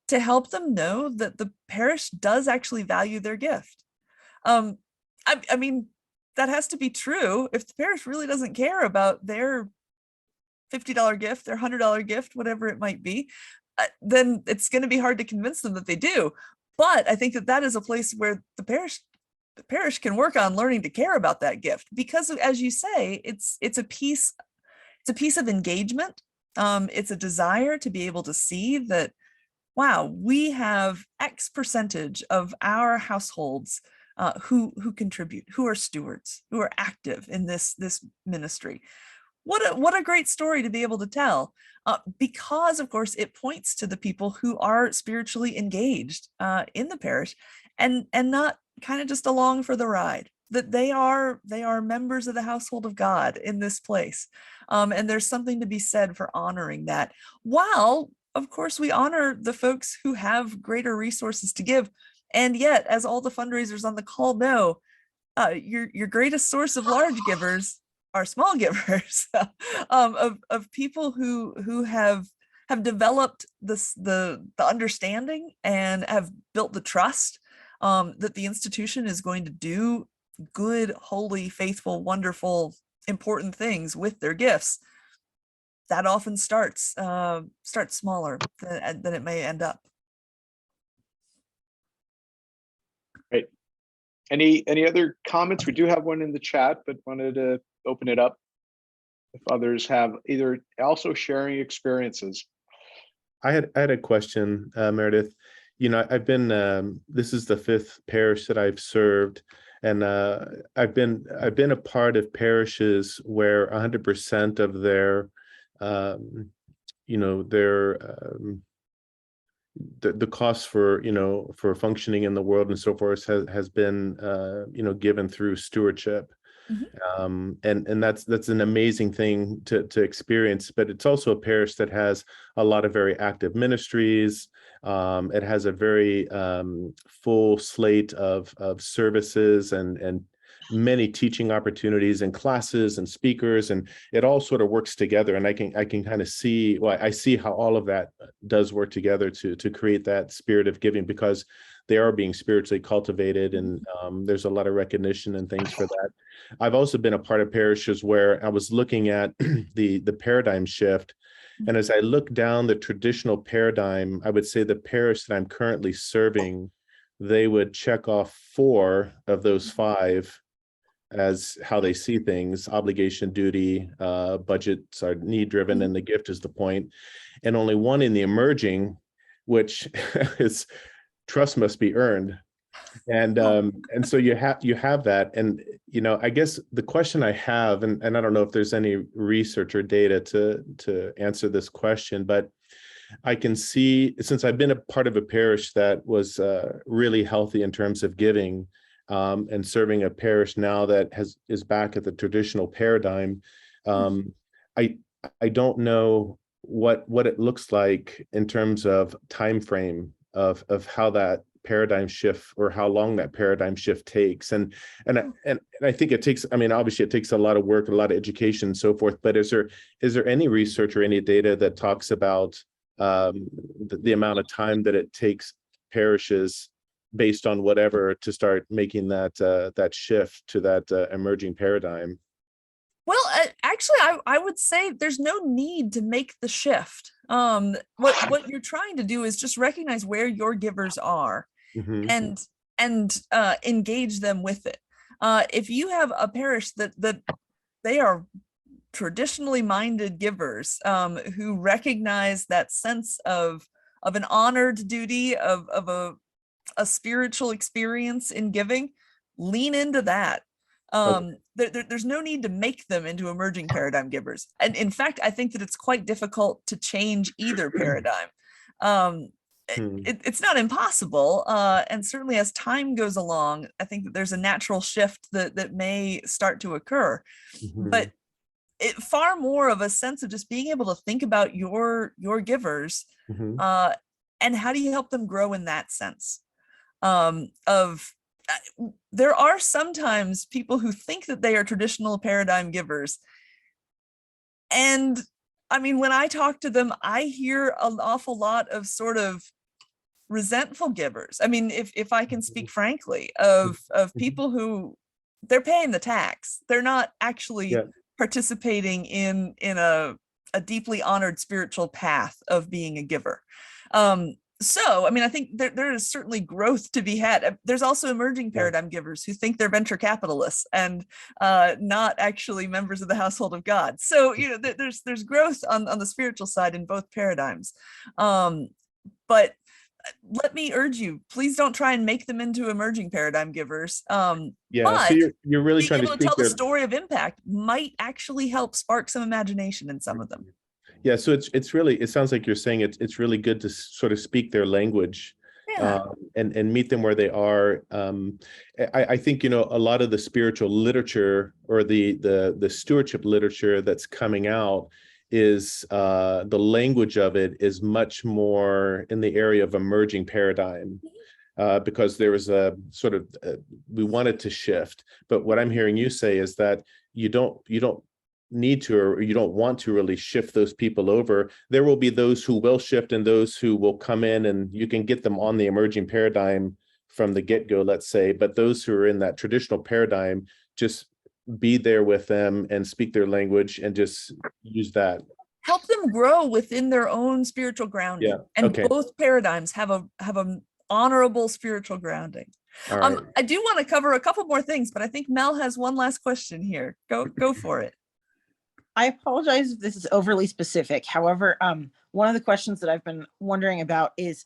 to help them know that the parish does actually value their gift. I mean, that has to be true. If the parish really doesn't care about their $50 gift, their $100 gift, whatever it might be, then it's going to be hard to convince them that they do. But I think that is a place where the parish can work on learning to care about that gift, because as you say, it's a piece of engagement. It's a desire to be able to see that, wow, we have X percentage of our households who contribute, who are stewards, who are active in this ministry. What a great story to be able to tell, because of course it points to the people who are spiritually engaged in the parish, and not kind of just along for the ride. That they are members of the household of God in this place, and there's something to be said for honoring that, while of course we honor the folks who have greater resources to give. And yet, as all the fundraisers on the call know, your greatest source of large givers are small givers, of people who have developed the understanding and have built the trust that the institution is going to do good, holy, faithful, wonderful, important things with their gifts. That often starts smaller than it may end up. Great. Any other comments? We do have one in the chat, but wanted to open it up if others have either also sharing experiences. I had a question, Meredith. I've been this is the 5th parish that I've served, and I've been a part of parishes where 100% of their the costs for functioning in the world and so forth has been given through stewardship. Mm-hmm. And that's an amazing thing to experience, but it's also a parish that has a lot of very active ministries. It has a very full slate of services and many teaching opportunities and classes and speakers, and it all sort of works together. And I can kind of see, well, I see how all of that does work together to create that spirit of giving, because they are being spiritually cultivated, and there's a lot of recognition and things for that. I've also been a part of parishes where I was looking at the paradigm shift. And as I look down the traditional paradigm, I would say the parish that I'm currently serving, they would check off 4 of those 5 as how they see things: obligation, duty, budgets are need driven, and the gift is the point. And only 1 in the emerging, which is trust must be earned. And so you have that. And I guess the question I have, and I don't know if there's any research or data to answer this question, but I can see, since I've been a part of a parish that was really healthy in terms of giving, and serving a parish now that is back at the traditional paradigm, I don't know what it looks like in terms of time frame of how that paradigm shift, or how long that paradigm shift takes. And I think it takes, obviously it takes a lot of work, a lot of education and so forth, but is there any research or any data that talks about the amount of time that it takes parishes, based on whatever, to start making that shift to that emerging paradigm? Well, actually, I would say there's no need to make the shift. What you're trying to do is just recognize where your givers are, and engage them with it. If you have a parish that they are traditionally minded givers, who recognize that sense of an honored duty, of a spiritual experience in giving, lean into that. There's no need to make them into emerging paradigm givers. And in fact, I think that it's quite difficult to change either paradigm. It's not impossible. And certainly as time goes along, I think that there's a natural shift that may start to occur. But far more of a sense of just being able to think about your givers, and how do you help them grow in that sense of there are sometimes people who think that they are traditional paradigm givers. And when I talk to them, I hear an awful lot of sort of resentful givers. If I can speak frankly, of people who they're paying the tax. They're not actually participating in a deeply honored spiritual path of being a giver. So, I think there is certainly growth to be had. There's also emerging paradigm givers who think they're venture capitalists and not actually members of the household of God. So, there's growth on the spiritual side in both paradigms. But let me urge you, please don't try and make them into emerging paradigm givers. So you're really trying to tell the story of impact might actually help spark some imagination in some of them. Yeah, so it's really, it sounds like you're saying it's really good to sort of speak their language, and meet them where they are. I think a lot of the spiritual literature, or the stewardship literature that's coming out, is the language of it is much more in the area of emerging paradigm, because there was a sort of we wanted to shift. But what I'm hearing you say is that you don't need to, or you don't want to really shift those people over. There will be those who will shift and those who will come in, and you can get them on the emerging paradigm from the get-go, let's say. But those who are in that traditional paradigm, just be there with them and speak their language and just use that. Help them grow within their own spiritual grounding. Both paradigms have a honorable spiritual grounding. Right. I do want to cover a couple more things, but I think Mel has one last question here. Go for it. I apologize if this is overly specific. However, one of the questions that I've been wondering about is,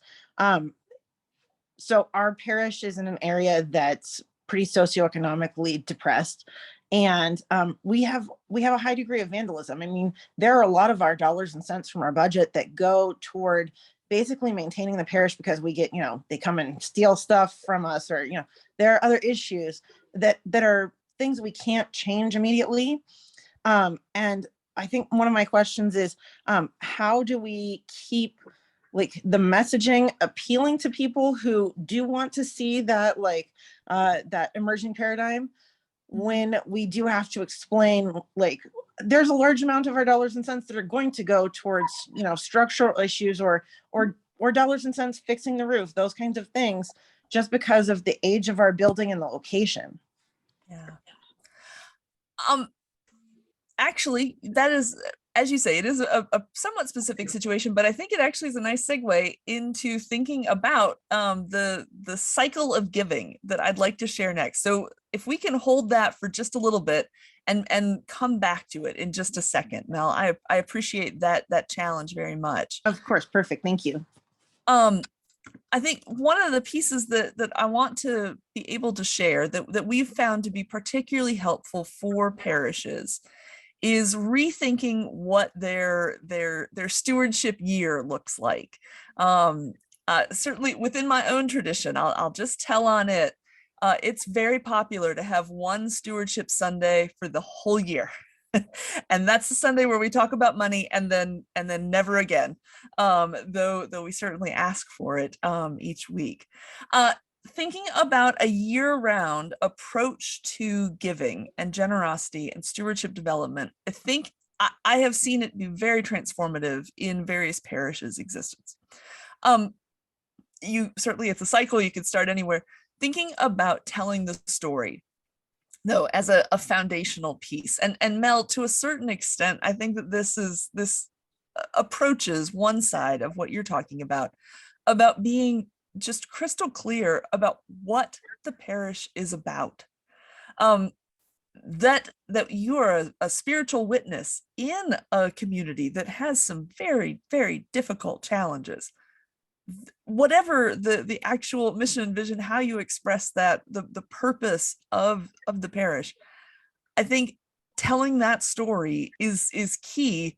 so our parish is in an area that's pretty socioeconomically depressed, and we have a high degree of vandalism. There are a lot of our dollars and cents from our budget that go toward basically maintaining the parish, because we get, they come and steal stuff from us, or, there are other issues that are things we can't change immediately. And I think one of my questions is, how do we keep the messaging appealing to people who do want to see that, that emerging paradigm, when we do have to explain, like, there's a large amount of our dollars and cents that are going to go towards, you know, structural issues or dollars and cents fixing the roof, those kinds of things, just because of the age of our building and the location. Yeah. Actually, that is, as you say, it is a somewhat specific situation, but I think it actually is a nice segue into thinking about the cycle of giving that I'd like to share next. So if we can hold that for just a little bit and come back to it in just a second, Mel, I appreciate that challenge very much. Of course, perfect. Thank you. I think one of the pieces that I want to be able to share that we've found to be particularly helpful for parishes is rethinking what their stewardship year looks like. Certainly within my own tradition, I'll just tell on it. It's very popular to have one stewardship Sunday for the whole year. And that's the Sunday where we talk about money and then never again, though we certainly ask for it each week. Thinking about a year-round approach to giving and generosity and stewardship development, I think I have seen it be very transformative in various parishes' existence. You certainly, it's a cycle, you could start anywhere. Thinking about telling the story, though, as a foundational piece, and Mel, to a certain extent, I think that this approaches one side of what you're talking about being just crystal clear about what the parish is about. That you are a spiritual witness in a community that has some very, very difficult challenges. Whatever the actual mission and vision, how you express that, the purpose of the parish, I think telling that story is key.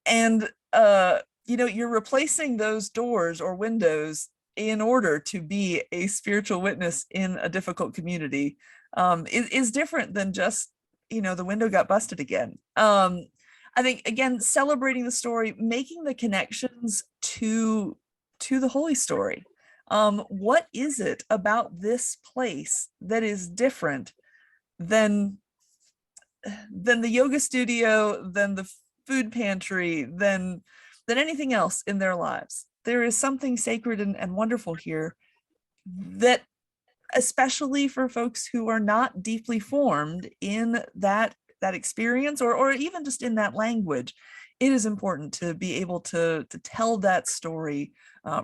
And you know, you're replacing those doors or windows in order to be a spiritual witness in a difficult community. Is different than just, you know, the window got busted again. I think, again, celebrating the story, making the connections to the Holy Story. What is it about this place that is different than the yoga studio, than the food pantry, than anything else in their lives? There is something sacred and wonderful here that, especially for folks who are not deeply formed in that experience or even just in that language, it is important to be able to tell that story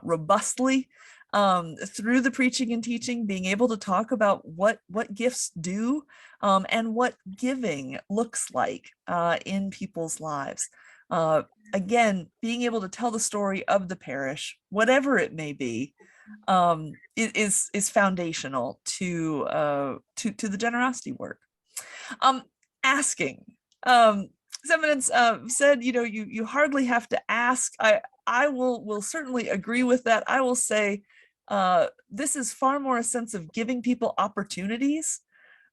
robustly through the preaching and teaching, being able to talk about what gifts do and what giving looks like in people's lives. Again, being able to tell the story of the parish, whatever it may be, is foundational to the generosity work. Asking. His Eminence said, you know, you hardly have to ask. I will certainly agree with that. I will say this is far more a sense of giving people opportunities.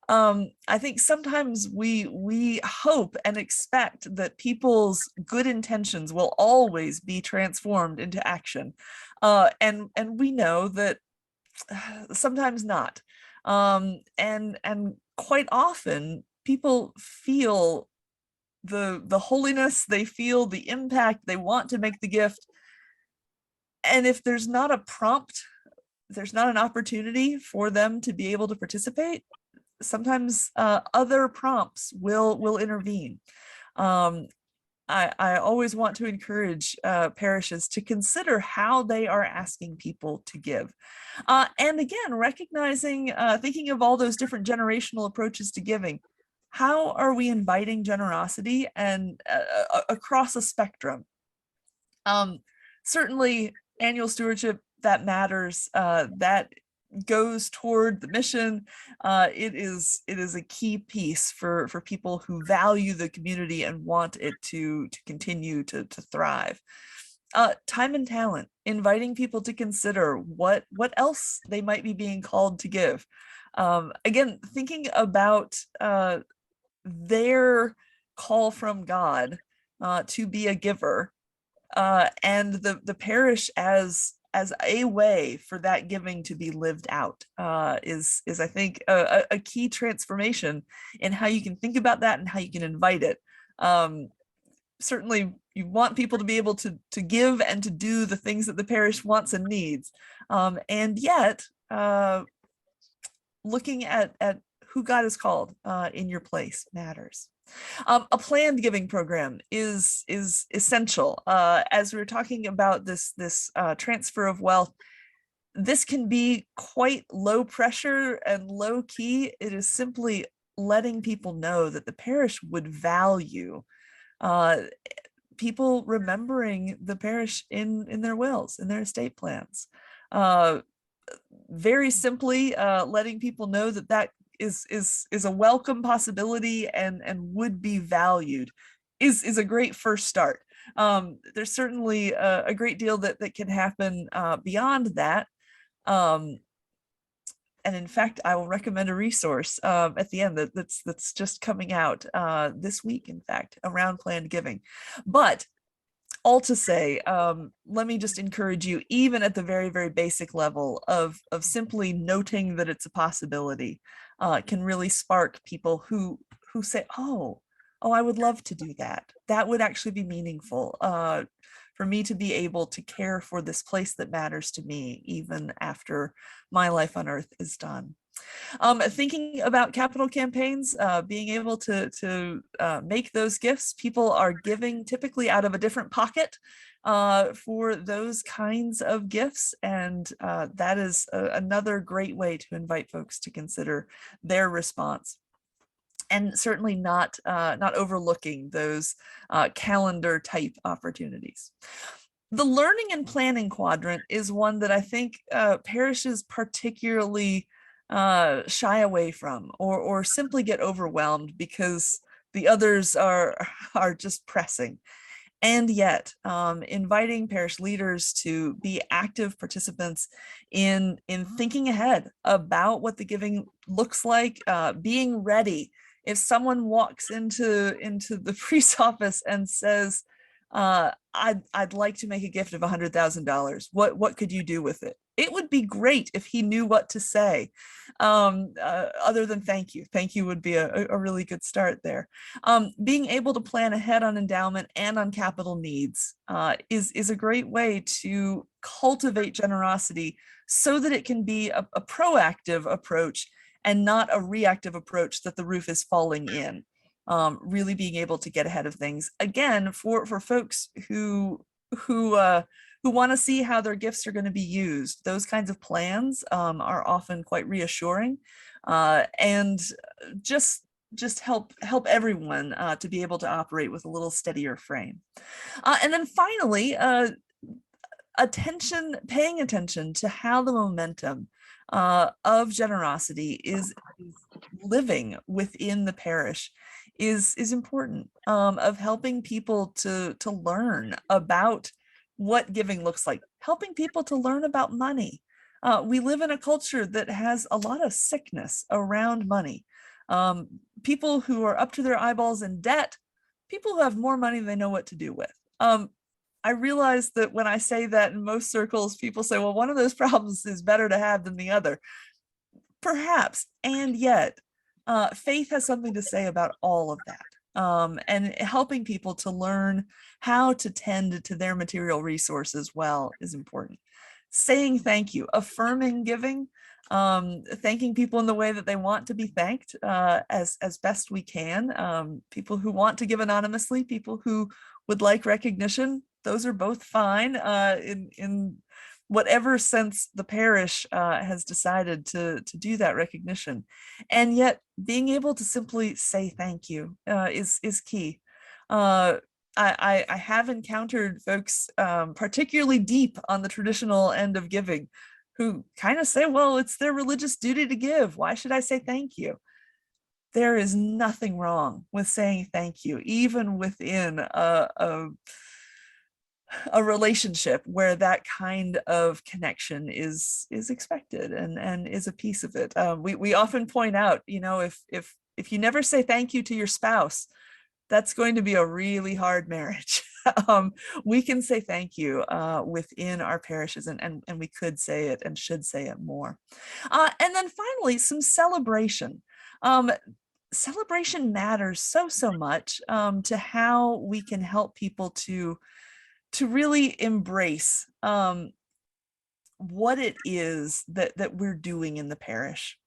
I think sometimes we hope and expect that people's good intentions will always be transformed into action. And we know that sometimes not. And quite often people feel the holiness, they feel the impact, they want to make the gift. And if there's not a prompt, there's not an opportunity for them to be able to participate, sometimes other prompts will intervene. I always want to encourage parishes to consider how they are asking people to give. And again, recognizing, thinking of all those different generational approaches to giving. How are we inviting generosity and across a spectrum? Certainly annual stewardship, that matters, that goes toward the mission. It is a key piece for people who value the community and want it to continue to thrive. Time and talent, inviting people to consider what else they might be being called to give. Again, thinking about their call from God to be a giver, and the parish as as a way for that giving to be lived out is I think a key transformation in how you can think about that and how you can invite it. Certainly you want people to be able to give and to do the things that the parish wants and needs. And yet looking at who God has called in your place matters. A planned giving program is essential. As we were talking about this transfer of wealth, this can be quite low pressure and low key. It is simply letting people know that the parish would value people remembering the parish in their wills, in their estate plans. Very simply letting people know that that is a welcome possibility and would be valued is a great first start. There's certainly a great deal that can happen beyond that. And in fact, I will recommend a resource at the end that's just coming out this week, in fact, around planned giving. But all to say, let me just encourage you, even at the very, very basic level of simply noting that it's a possibility, can really spark people who say, oh, I would love to do that. That would actually be meaningful for me to be able to care for this place that matters to me, even after my life on earth is done. Thinking about capital campaigns, being able to make those gifts, people are giving typically out of a different pocket for those kinds of gifts. And that is another great way to invite folks to consider their response. And certainly not overlooking those calendar type opportunities. The learning and planning quadrant is one that I think parishes particularly shy away from or simply get overwhelmed because the others are just pressing. And yet inviting parish leaders to be active participants in thinking ahead about what the giving looks like, being ready. If someone walks into the priest's office and says, I'd like to make a gift of $100,000. What could you do with it? It would be great if he knew what to say, other than thank you. Thank you would be a really good start there. Being able to plan ahead on endowment and on capital needs is a great way to cultivate generosity so that it can be a proactive approach and not a reactive approach that the roof is falling in. Really being able to get ahead of things, again, for folks who want to see how their gifts are going to be used. Those kinds of plans are often quite reassuring and just help everyone to be able to operate with a little steadier frame. And then finally, paying attention to how the momentum of generosity is living within the parish is important, of helping people to learn about what giving looks like, helping people to learn about money. We live in a culture that has a lot of sickness around money. People who are up to their eyeballs in debt, people who have more money than they know what to do with. I realize that when I say that in most circles, people say, well, one of those problems is better to have than the other. Perhaps, and yet faith has something to say about all of that, and helping people to learn how to tend to their material resources well is important. Saying thank you, affirming giving, thanking people in the way that they want to be thanked as best we can. People who want to give anonymously, people who would like recognition, those are both fine in whatever sense the parish has decided to do that recognition. And yet being able to simply say thank you is key. I have encountered folks, particularly deep on the traditional end of giving, who kind of say, well, it's their religious duty to give. Why should I say thank you? There is nothing wrong with saying thank you, even within a relationship where that kind of connection is expected and is a piece of it. We often point out, if you never say thank you to your spouse, that's going to be a really hard marriage. we can say thank you within our parishes, and we could say it and should say it more. And then finally, some celebration. Celebration matters so much to how we can help people to really embrace what it is that we're doing in the parish.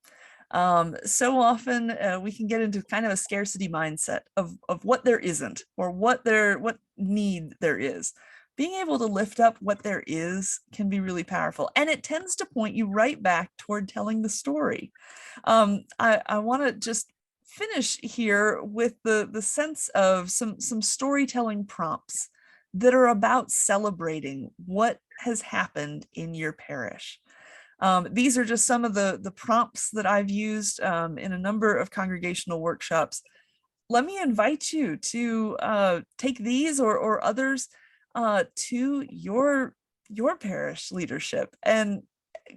So often we can get into kind of a scarcity mindset of what there isn't, or what need there is. Being able to lift up what there is can be really powerful, and it tends to point you right back toward telling the story. I want to just finish here with the sense of some storytelling prompts that are about celebrating what has happened in your parish. These are just some of the prompts that I've used in a number of congregational workshops. Let me invite you to take these or others to your parish leadership and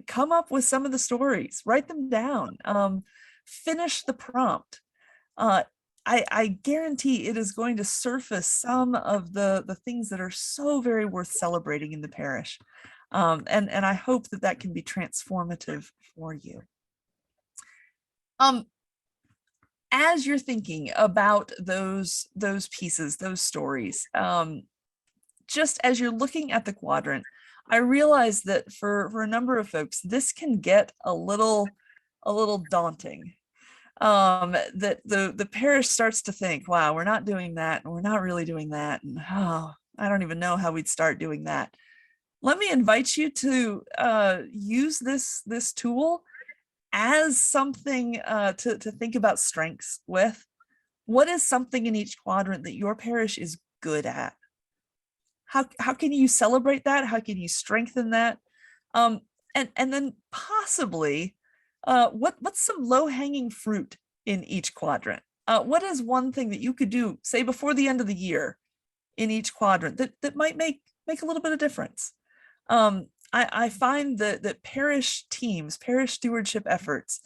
come up with some of the stories, write them down, finish the prompt. I guarantee it is going to surface some of the things that are so very worth celebrating in the parish. And I hope that can be transformative for you. As you're thinking about those pieces, those stories, just as you're looking at the quadrant, I realize that for a number of folks, this can get a little daunting. That the parish starts to think, wow, we're not doing that, and we're not really doing that, and I don't even know how we'd start doing that. Let me invite you to use this tool as something to think about strengths with. What is something in each quadrant that your parish is good at? How can you celebrate that? How can you strengthen that? And then possibly, what's some low-hanging fruit in each quadrant? What is one thing that you could do, say, before the end of the year in each quadrant that might make a little bit of difference? I find that parish teams, parish stewardship efforts,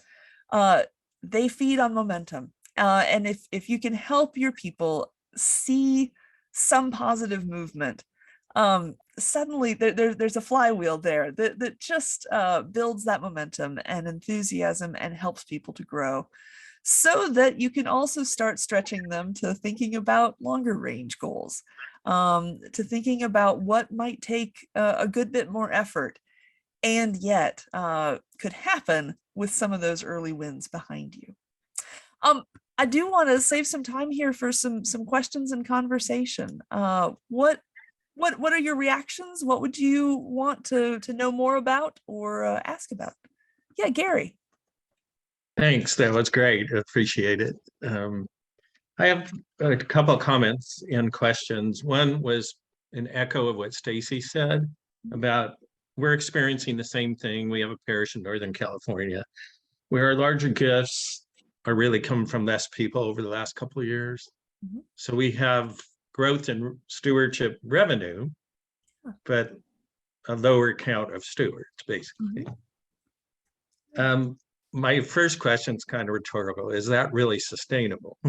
they feed on momentum. And if you can help your people see some positive movement, suddenly there's a flywheel there that just builds that momentum and enthusiasm and helps people to grow, so that you can also start stretching them to thinking about longer range goals, to thinking about what might take a good bit more effort, and yet could happen with some of those early wins behind you. I do want to save some time here for some questions and conversation. What are your reactions? What would you want to know more about or ask about? Yeah, Gary. Thanks, that was great. Appreciate it. I have a couple of comments and questions. One was an echo of what Stacy said about we're experiencing the same thing. We have a parish in Northern California where our larger gifts are really coming from less people over the last couple of years. Mm-hmm. So we have growth in stewardship revenue, but a lower count of stewards, basically. Mm-hmm. My first question is kind of rhetorical. Is that really sustainable?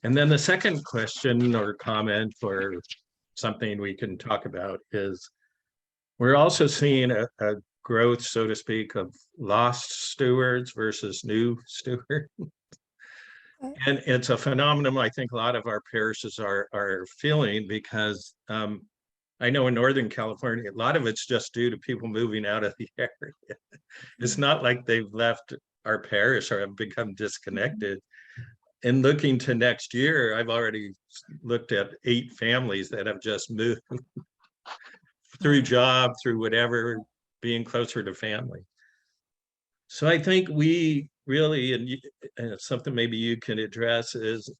And then the second question or comment or something we can talk about is we're also seeing a growth, so to speak, of lost stewards versus new stewards. And it's a phenomenon I think a lot of our parishes are feeling, because I know in Northern California, a lot of it's just due to people moving out of the area. It's not like they've left our parish or have become disconnected. And looking to next year, I've already looked at 8 families that have just moved through job, through whatever, being closer to family. So I think we really, and something maybe you can address, is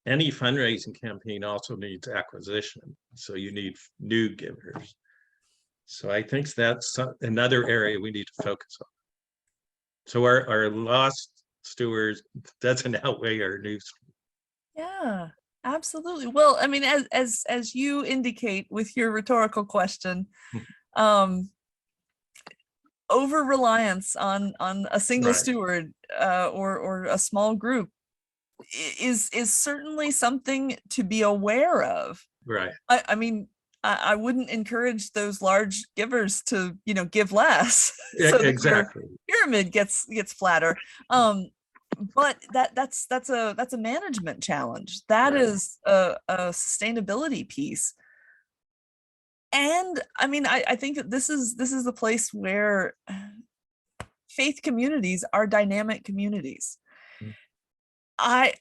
any fundraising campaign also needs acquisition. So you need new givers. So I think that's another area we need to focus on. So our lost stewards doesn't outweigh our new stewards. Yeah, absolutely. Well, I mean, as you indicate with your rhetorical question, over reliance on a single steward or a small group is certainly something to be aware of. Right. I mean, I wouldn't encourage those large givers to, give less. Yeah, so that your exactly. pyramid gets flatter. But that's a management challenge. That Right. is a sustainability piece. And I mean, I think that this is the place where faith communities are dynamic communities. The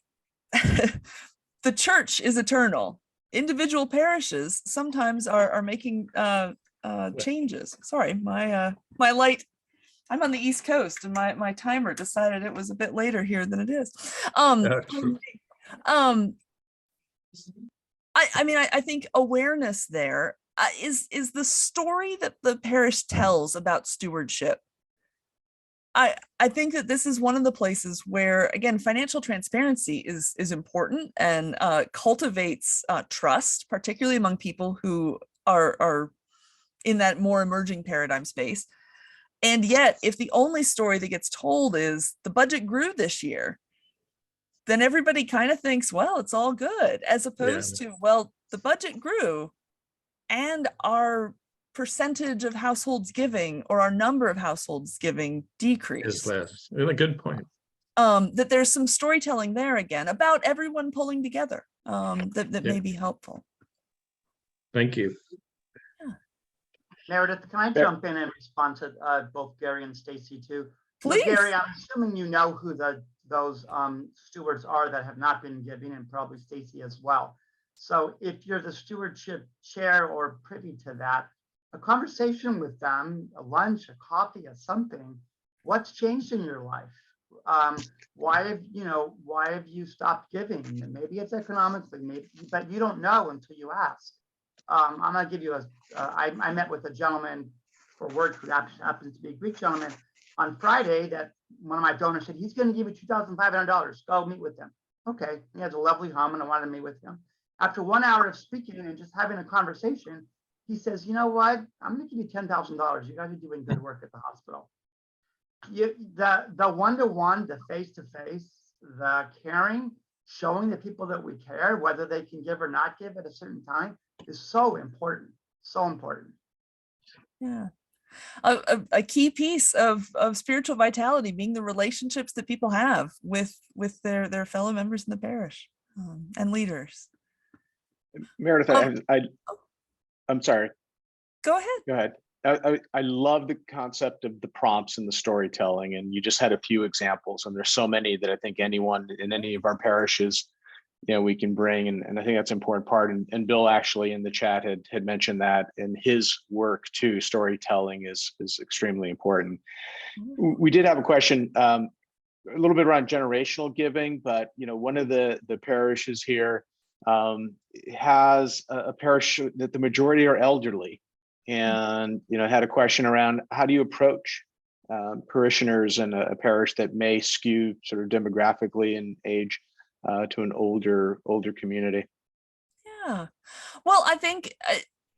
church is eternal. Individual parishes sometimes are making changes. Sorry, my light. I'm on the East Coast, and my timer decided it was a bit later here than it is. I think awareness there is the story that the parish tells about stewardship. I think that this is one of the places where, again, financial transparency is important and cultivates trust, particularly among people who are in that more emerging paradigm space. And yet, if the only story that gets told is the budget grew this year, then everybody kind of thinks, well, it's all good, as opposed to, well, the budget grew and our percentage of households giving or our number of households giving Is decreased. less. A good point. That there's some storytelling there again about everyone pulling together that may be helpful. Thank you. Meredith, can I jump in and respond to both Gary and Stacy too? Please. Gary, I'm assuming you know who those stewards are that have not been giving, and probably Stacy as well. So if you're the stewardship chair or privy to that, a conversation with them, a lunch, a coffee, a something, what's changed in your life? Why have you stopped giving? Maybe it's economically, maybe, but you don't know until you ask. I'm gonna give you I met with a gentleman for work who happens to be a Greek gentleman on Friday, that one of my donors said, he's gonna give you $2,500, go meet with him. Okay, he has a lovely home and I wanted to meet with him. After 1 hour of speaking and just having a conversation, he says, you know what, I'm gonna give you $10,000. You guys are doing good work at the hospital. The one-to-one, the face-to-face, the caring, showing the people that we care, whether they can give or not give at a certain time, is so important, so important. Yeah. A key piece of spiritual vitality being the relationships that people have with their fellow members in the parish and leaders. Meredith, I'm sorry. Go ahead. Go ahead. I love the concept of the prompts and the storytelling, and you just had a few examples, and there's so many that I think anyone in any of our parishes, we can bring, and I think that's an important part. And Bill actually in the chat had mentioned that in his work too. Storytelling is extremely important. We did have a question a little bit around generational giving, but one of the parishes here has a parish that the majority are elderly, and had a question around how do you approach parishioners in a parish that may skew sort of demographically in age to an older community. Yeah, well, I think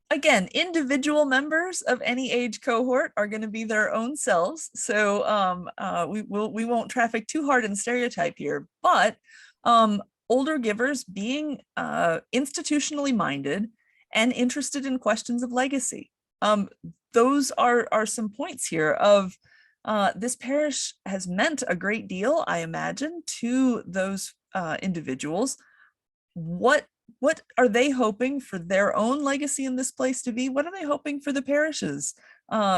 again, individual members of any age cohort are going to be their own selves, so we won't traffic too hard in stereotype here, but older givers being institutionally minded and interested in questions of legacy. Those are some points here of this parish has meant a great deal, I imagine, to those individuals. What are they hoping for their own legacy in this place to be? What are they hoping for the parish's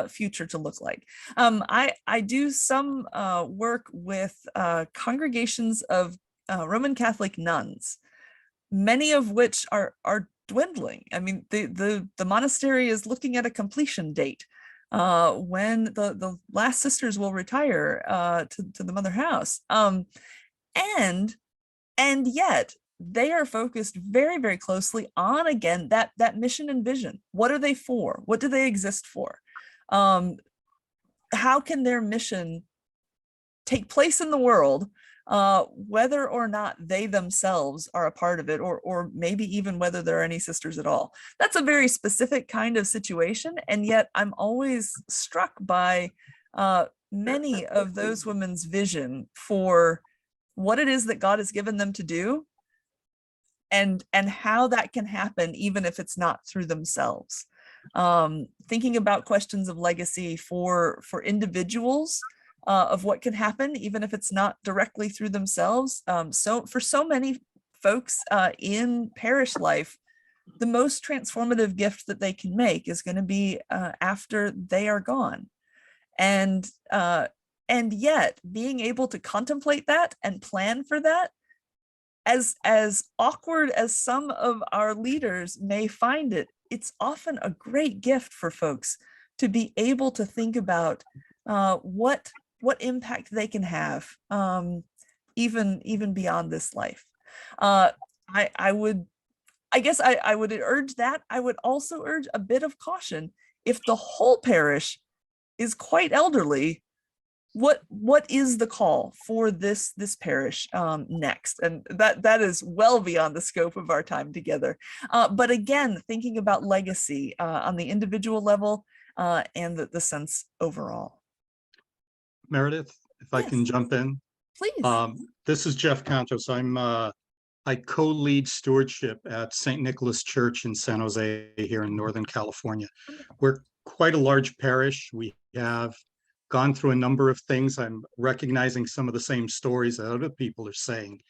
future to look like? I do some work with congregations of Roman Catholic nuns, many of which are dwindling. I mean, the monastery is looking at a completion date when the last sisters will retire to the mother house. And yet they are focused very, very closely on, again, that mission and vision. What are they for? What do they exist for? How can their mission take place in the world, whether or not they themselves are a part of it, or maybe even whether there are any sisters at all? That's a very specific kind of situation. And yet I'm always struck by many of those women's vision for what it is that God has given them to do, and how that can happen even if it's not through themselves. Thinking about questions of legacy for individuals, of what can happen even if it's not directly through themselves. So for so many folks in parish life, the most transformative gift that they can make is going to be after they are gone. And yet being able to contemplate that and plan for that, as awkward as some of our leaders may find it, it's often a great gift for folks to be able to think about what impact they can have, even beyond this life. I would urge that. I would also urge a bit of caution. If the whole parish is quite elderly, what is the call for this parish next? And that is well beyond the scope of our time together. But again, thinking about legacy on the individual level and the sense overall. Meredith, if I can Yes. jump in. Please. This is Jeff Cantos. I co-lead stewardship at St. Nicholas Church in San Jose here in Northern California. We're quite a large parish. We have gone through a number of things. I'm recognizing some of the same stories that other people are saying,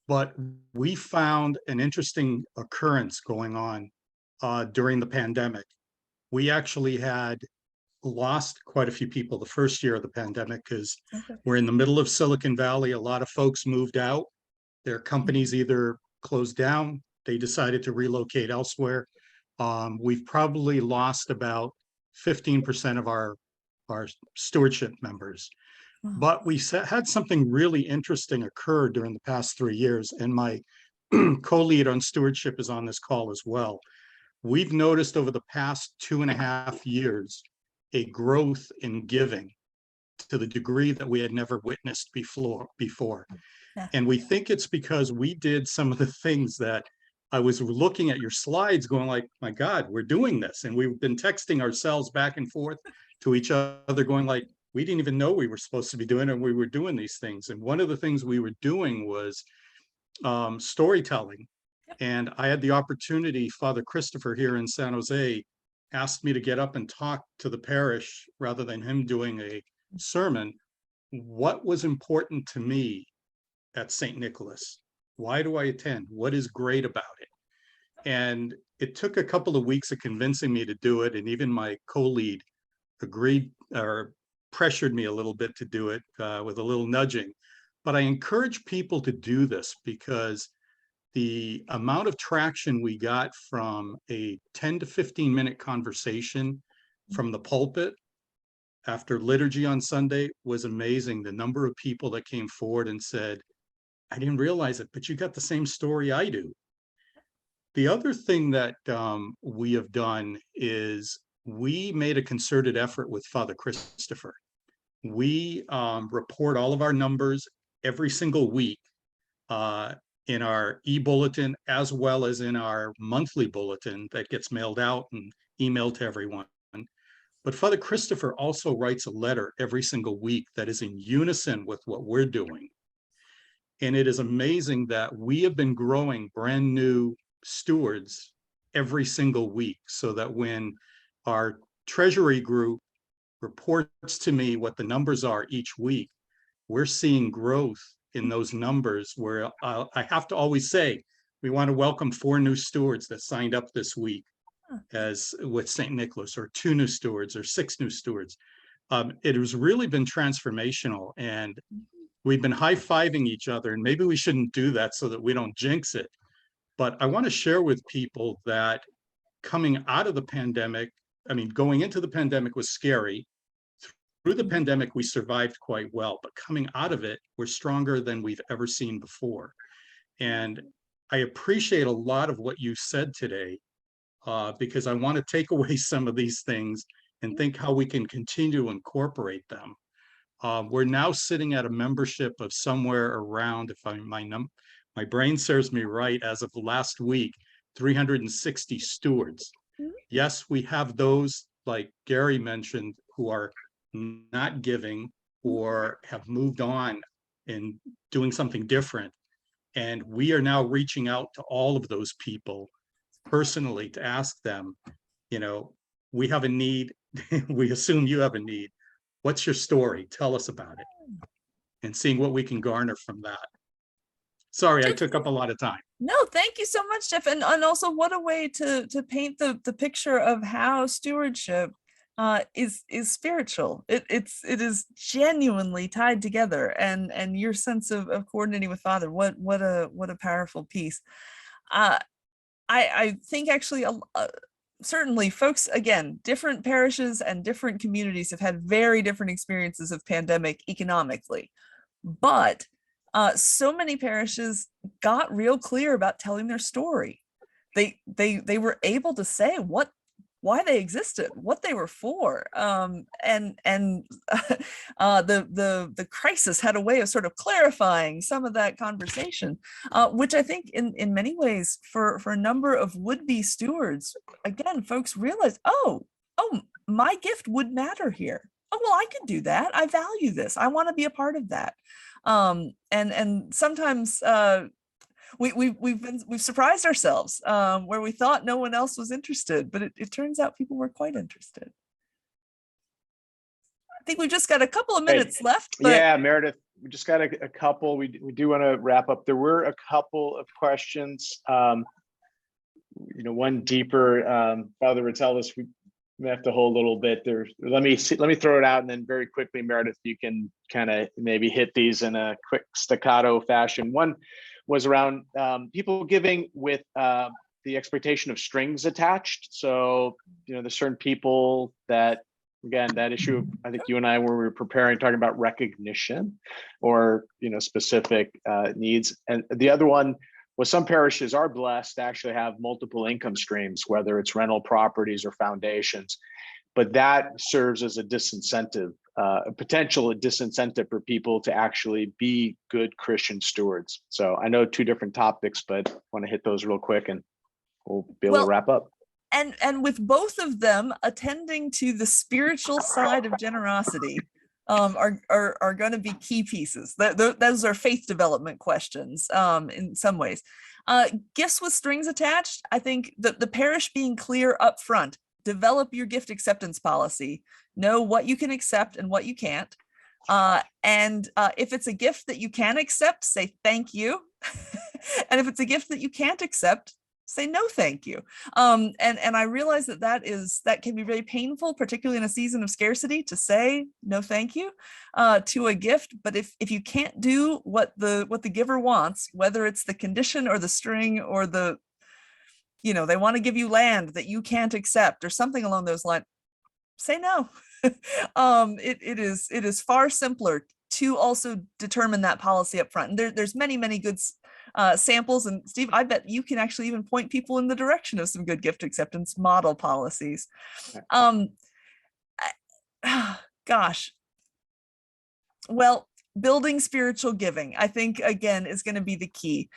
but we found an interesting occurrence going on during the pandemic. We actually had lost quite a few people the first year of the pandemic because we're in the middle of Silicon Valley. A lot of folks moved out. Their companies either closed down, they decided to relocate elsewhere. We've probably lost about 15% of our stewardship members. But we had something really interesting occur during the past 3 years, and my co-lead on stewardship is on this call as well. We've noticed over the past 2.5 years a growth in giving to the degree that we had never witnessed before. Yeah. And we think it's because we did some of the things that I was looking at your slides going like, my God, we're doing this. And we've been texting ourselves back and forth to each other going like, we didn't even know we were supposed to be doing it, and we were doing these things. And one of the things we were doing was storytelling. And I had the opportunity, Father Christopher here in San Jose asked me to get up and talk to the parish rather than him doing a sermon. What was important to me at St. Nicholas? Why do I attend? What is great about it? And it took a couple of weeks of convincing me to do it. And even my co-lead agreed or pressured me a little bit to do it with a little nudging. But I encourage people to do this because the amount of traction we got from a 10 to 15 minute conversation from the pulpit after liturgy on Sunday was amazing. The number of people that came forward and said, I didn't realize it, but you got the same story I do. The other thing that we have done is we made a concerted effort with Father Christopher. We report all of our numbers every single week in our e-bulletin, as well as in our monthly bulletin that gets mailed out and emailed to everyone. But Father Christopher also writes a letter every single week that is in unison with what we're doing. And it is amazing that we have been growing brand new stewards every single week, so that when our treasury group reports to me what the numbers are each week, we're seeing growth in those numbers where I have to always say, we want to welcome 4 new stewards that signed up this week as with St. Nicholas, or 2 new stewards or 6 new stewards. It has really been transformational, and we've been high-fiving each other, and maybe we shouldn't do that so that we don't jinx it. But I want to share with people that coming out of the pandemic, I mean, going into the pandemic was scary. Through the pandemic, we survived quite well, but coming out of it, we're stronger than we've ever seen before. And I appreciate a lot of what you said today, because I want to take away some of these things and think how we can continue to incorporate them. We're now sitting at a membership of somewhere around, if my brain serves me right, as of last week, 360 stewards. Yes, we have those, like Gary mentioned, who are not giving or have moved on and doing something different. And we are now reaching out to all of those people personally to ask them, you know, we have a need. We assume you have a need. What's your story? Tell us about it. And seeing what we can garner from that. Sorry, I took up a lot of time. No, thank you so much, Jeff. And also what a way to paint the picture of how stewardship is spiritual. It is genuinely tied together, and your sense of coordinating with Father, what a powerful piece. I think actually certainly folks, again, different parishes and different communities have had very different experiences of pandemic economically, but so many parishes got real clear about telling their story. They were able to say why they existed, what they were for, and the crisis had a way of sort of clarifying some of that conversation, which I think in many ways for a number of would-be stewards, again, folks realized, oh, my gift would matter here. Oh, well, I could do that. I value this. I want to be a part of that. And sometimes we've surprised ourselves where we thought no one else was interested, but it turns out people were quite interested. I think we've just got a couple of minutes left. But... Yeah, Meredith, we just got a couple. We do want to wrap up. There were a couple of questions. One deeper. Father Rotellus, we may have to hold a little bit there. Let me throw it out, and then very quickly, Meredith, you can kind of maybe hit these in a quick staccato fashion. One was around people giving with the expectation of strings attached. So, there's certain people that, again, that issue, I think you and I, when we were preparing, talking about recognition or, specific needs. And the other one was some parishes are blessed to actually have multiple income streams, whether it's rental properties or foundations, but that serves as a disincentive, a potential disincentive for people to actually be good Christian stewards. So I know two different topics, but I want to hit those real quick and we'll be able to wrap up. And with both of them, attending to the spiritual side of generosity are going to be key pieces. Those are faith development questions in some ways. Gifts with strings attached, I think the parish being clear up front, develop your gift acceptance policy, know what you can accept and what you can't. And if it's a gift that you can accept, say thank you. And if it's a gift that you can't accept, say no thank you. And I realize that can be very painful, particularly in a season of scarcity, to say no thank you to a gift. But if you can't do what the giver wants, whether it's the condition or the string or the, they want to give you land that you can't accept or something along those lines, say no. It is far simpler to also determine that policy up front. And there's many good samples. And Steve, I bet you can actually even point people in the direction of some good gift acceptance model policies. Gosh. Well, building spiritual giving, I think, again, is going to be the key.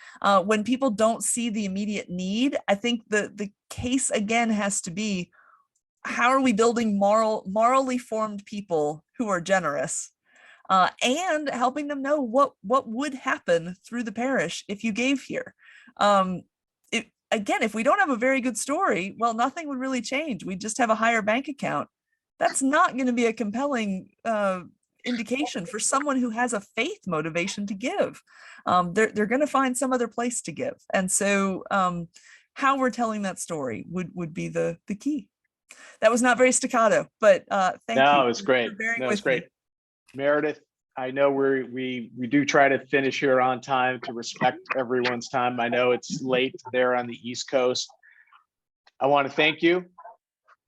When people don't see the immediate need, I think the case, again, has to be, how are we building morally formed people who are generous? And helping them know what would happen through the parish if you gave here. Again, if we don't have a very good story, well, nothing would really change. We just have a higher bank account. That's not going to be a compelling indication for someone who has a faith motivation to give. They're going to find some other place to give. And so how we're telling that story would be the key. That was not very staccato, but thank you. No, it's great. No, it's great. Meredith, I know we do try to finish here on time to respect everyone's time. I know it's late there on the East Coast. I want to thank you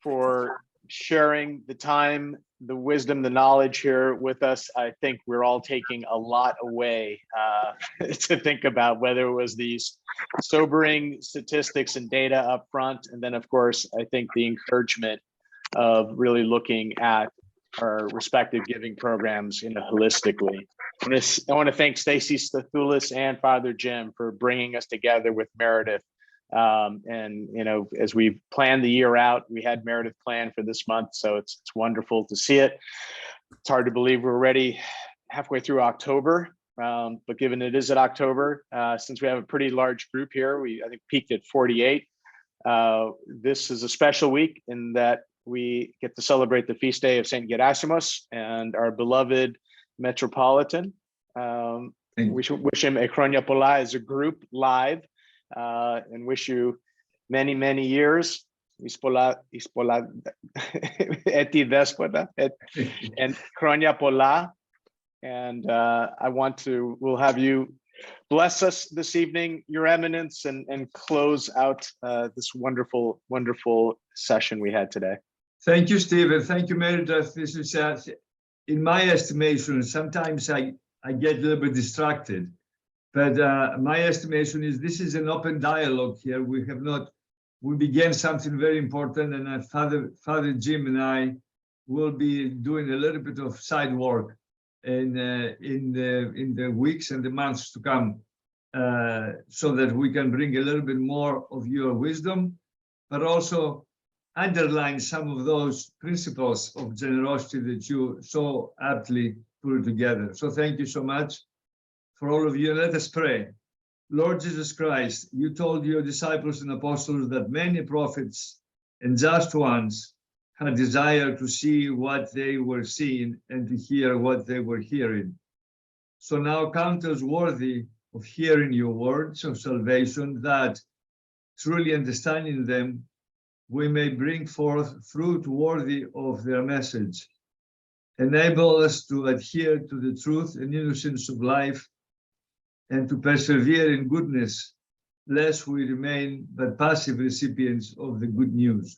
for sharing the time, the wisdom, the knowledge here with us. I think we're all taking a lot away to think about, whether it was these sobering statistics and data up front. And then, of course, I think the encouragement of really looking at our respective giving programs holistically. I want to thank Stacy Stathoulis and Father Jim for bringing us together with Meredith. And as we planned the year out, we had Meredith planned for this month, so it's wonderful to see it. It's hard to believe we're already halfway through October. but given it is at October, since we have a pretty large group here, I think peaked at 48. This is a special week in that we get to celebrate the feast day of Saint Gerasimos and our beloved Metropolitan. We should wish him a Chronia Pola as a group live, and wish you many, many years. Ispola eti despota and Chronia Pola. And we'll have you bless us this evening, Your Eminence, and close out this wonderful, wonderful session we had today. Thank you, Stephen. Thank you, Meredith. This is, in my estimation, sometimes I get a little bit distracted, but my estimation is this is an open dialogue here. We began something very important, and Father Jim and I will be doing a little bit of side work in the weeks and the months to come, so that we can bring a little bit more of your wisdom, but also underline some of those principles of generosity that you so aptly put together. So thank you so much for all of you. Let us pray. Lord Jesus Christ, you told your disciples and apostles that many prophets and just ones had desire to see what they were seeing and to hear what they were hearing. So now count us worthy of hearing your words of salvation, that truly understanding them, we may bring forth fruit worthy of their message. Enable us to adhere to the truth and innocence of life, and to persevere in goodness, lest we remain but passive recipients of the good news.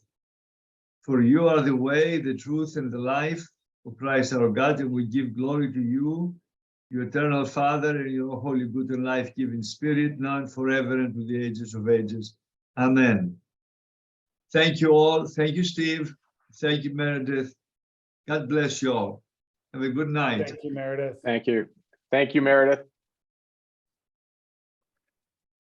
For you are the way, the truth, and the life of Christ our God, and we give glory to you, your eternal Father, and your holy, good, and life-giving Spirit, now and forever, and to the ages of ages. Amen. Thank you all. Thank you, Steve. Thank you, Meredith. God bless you all. Have a good night. Thank you, Meredith. Thank you. Thank you, Meredith.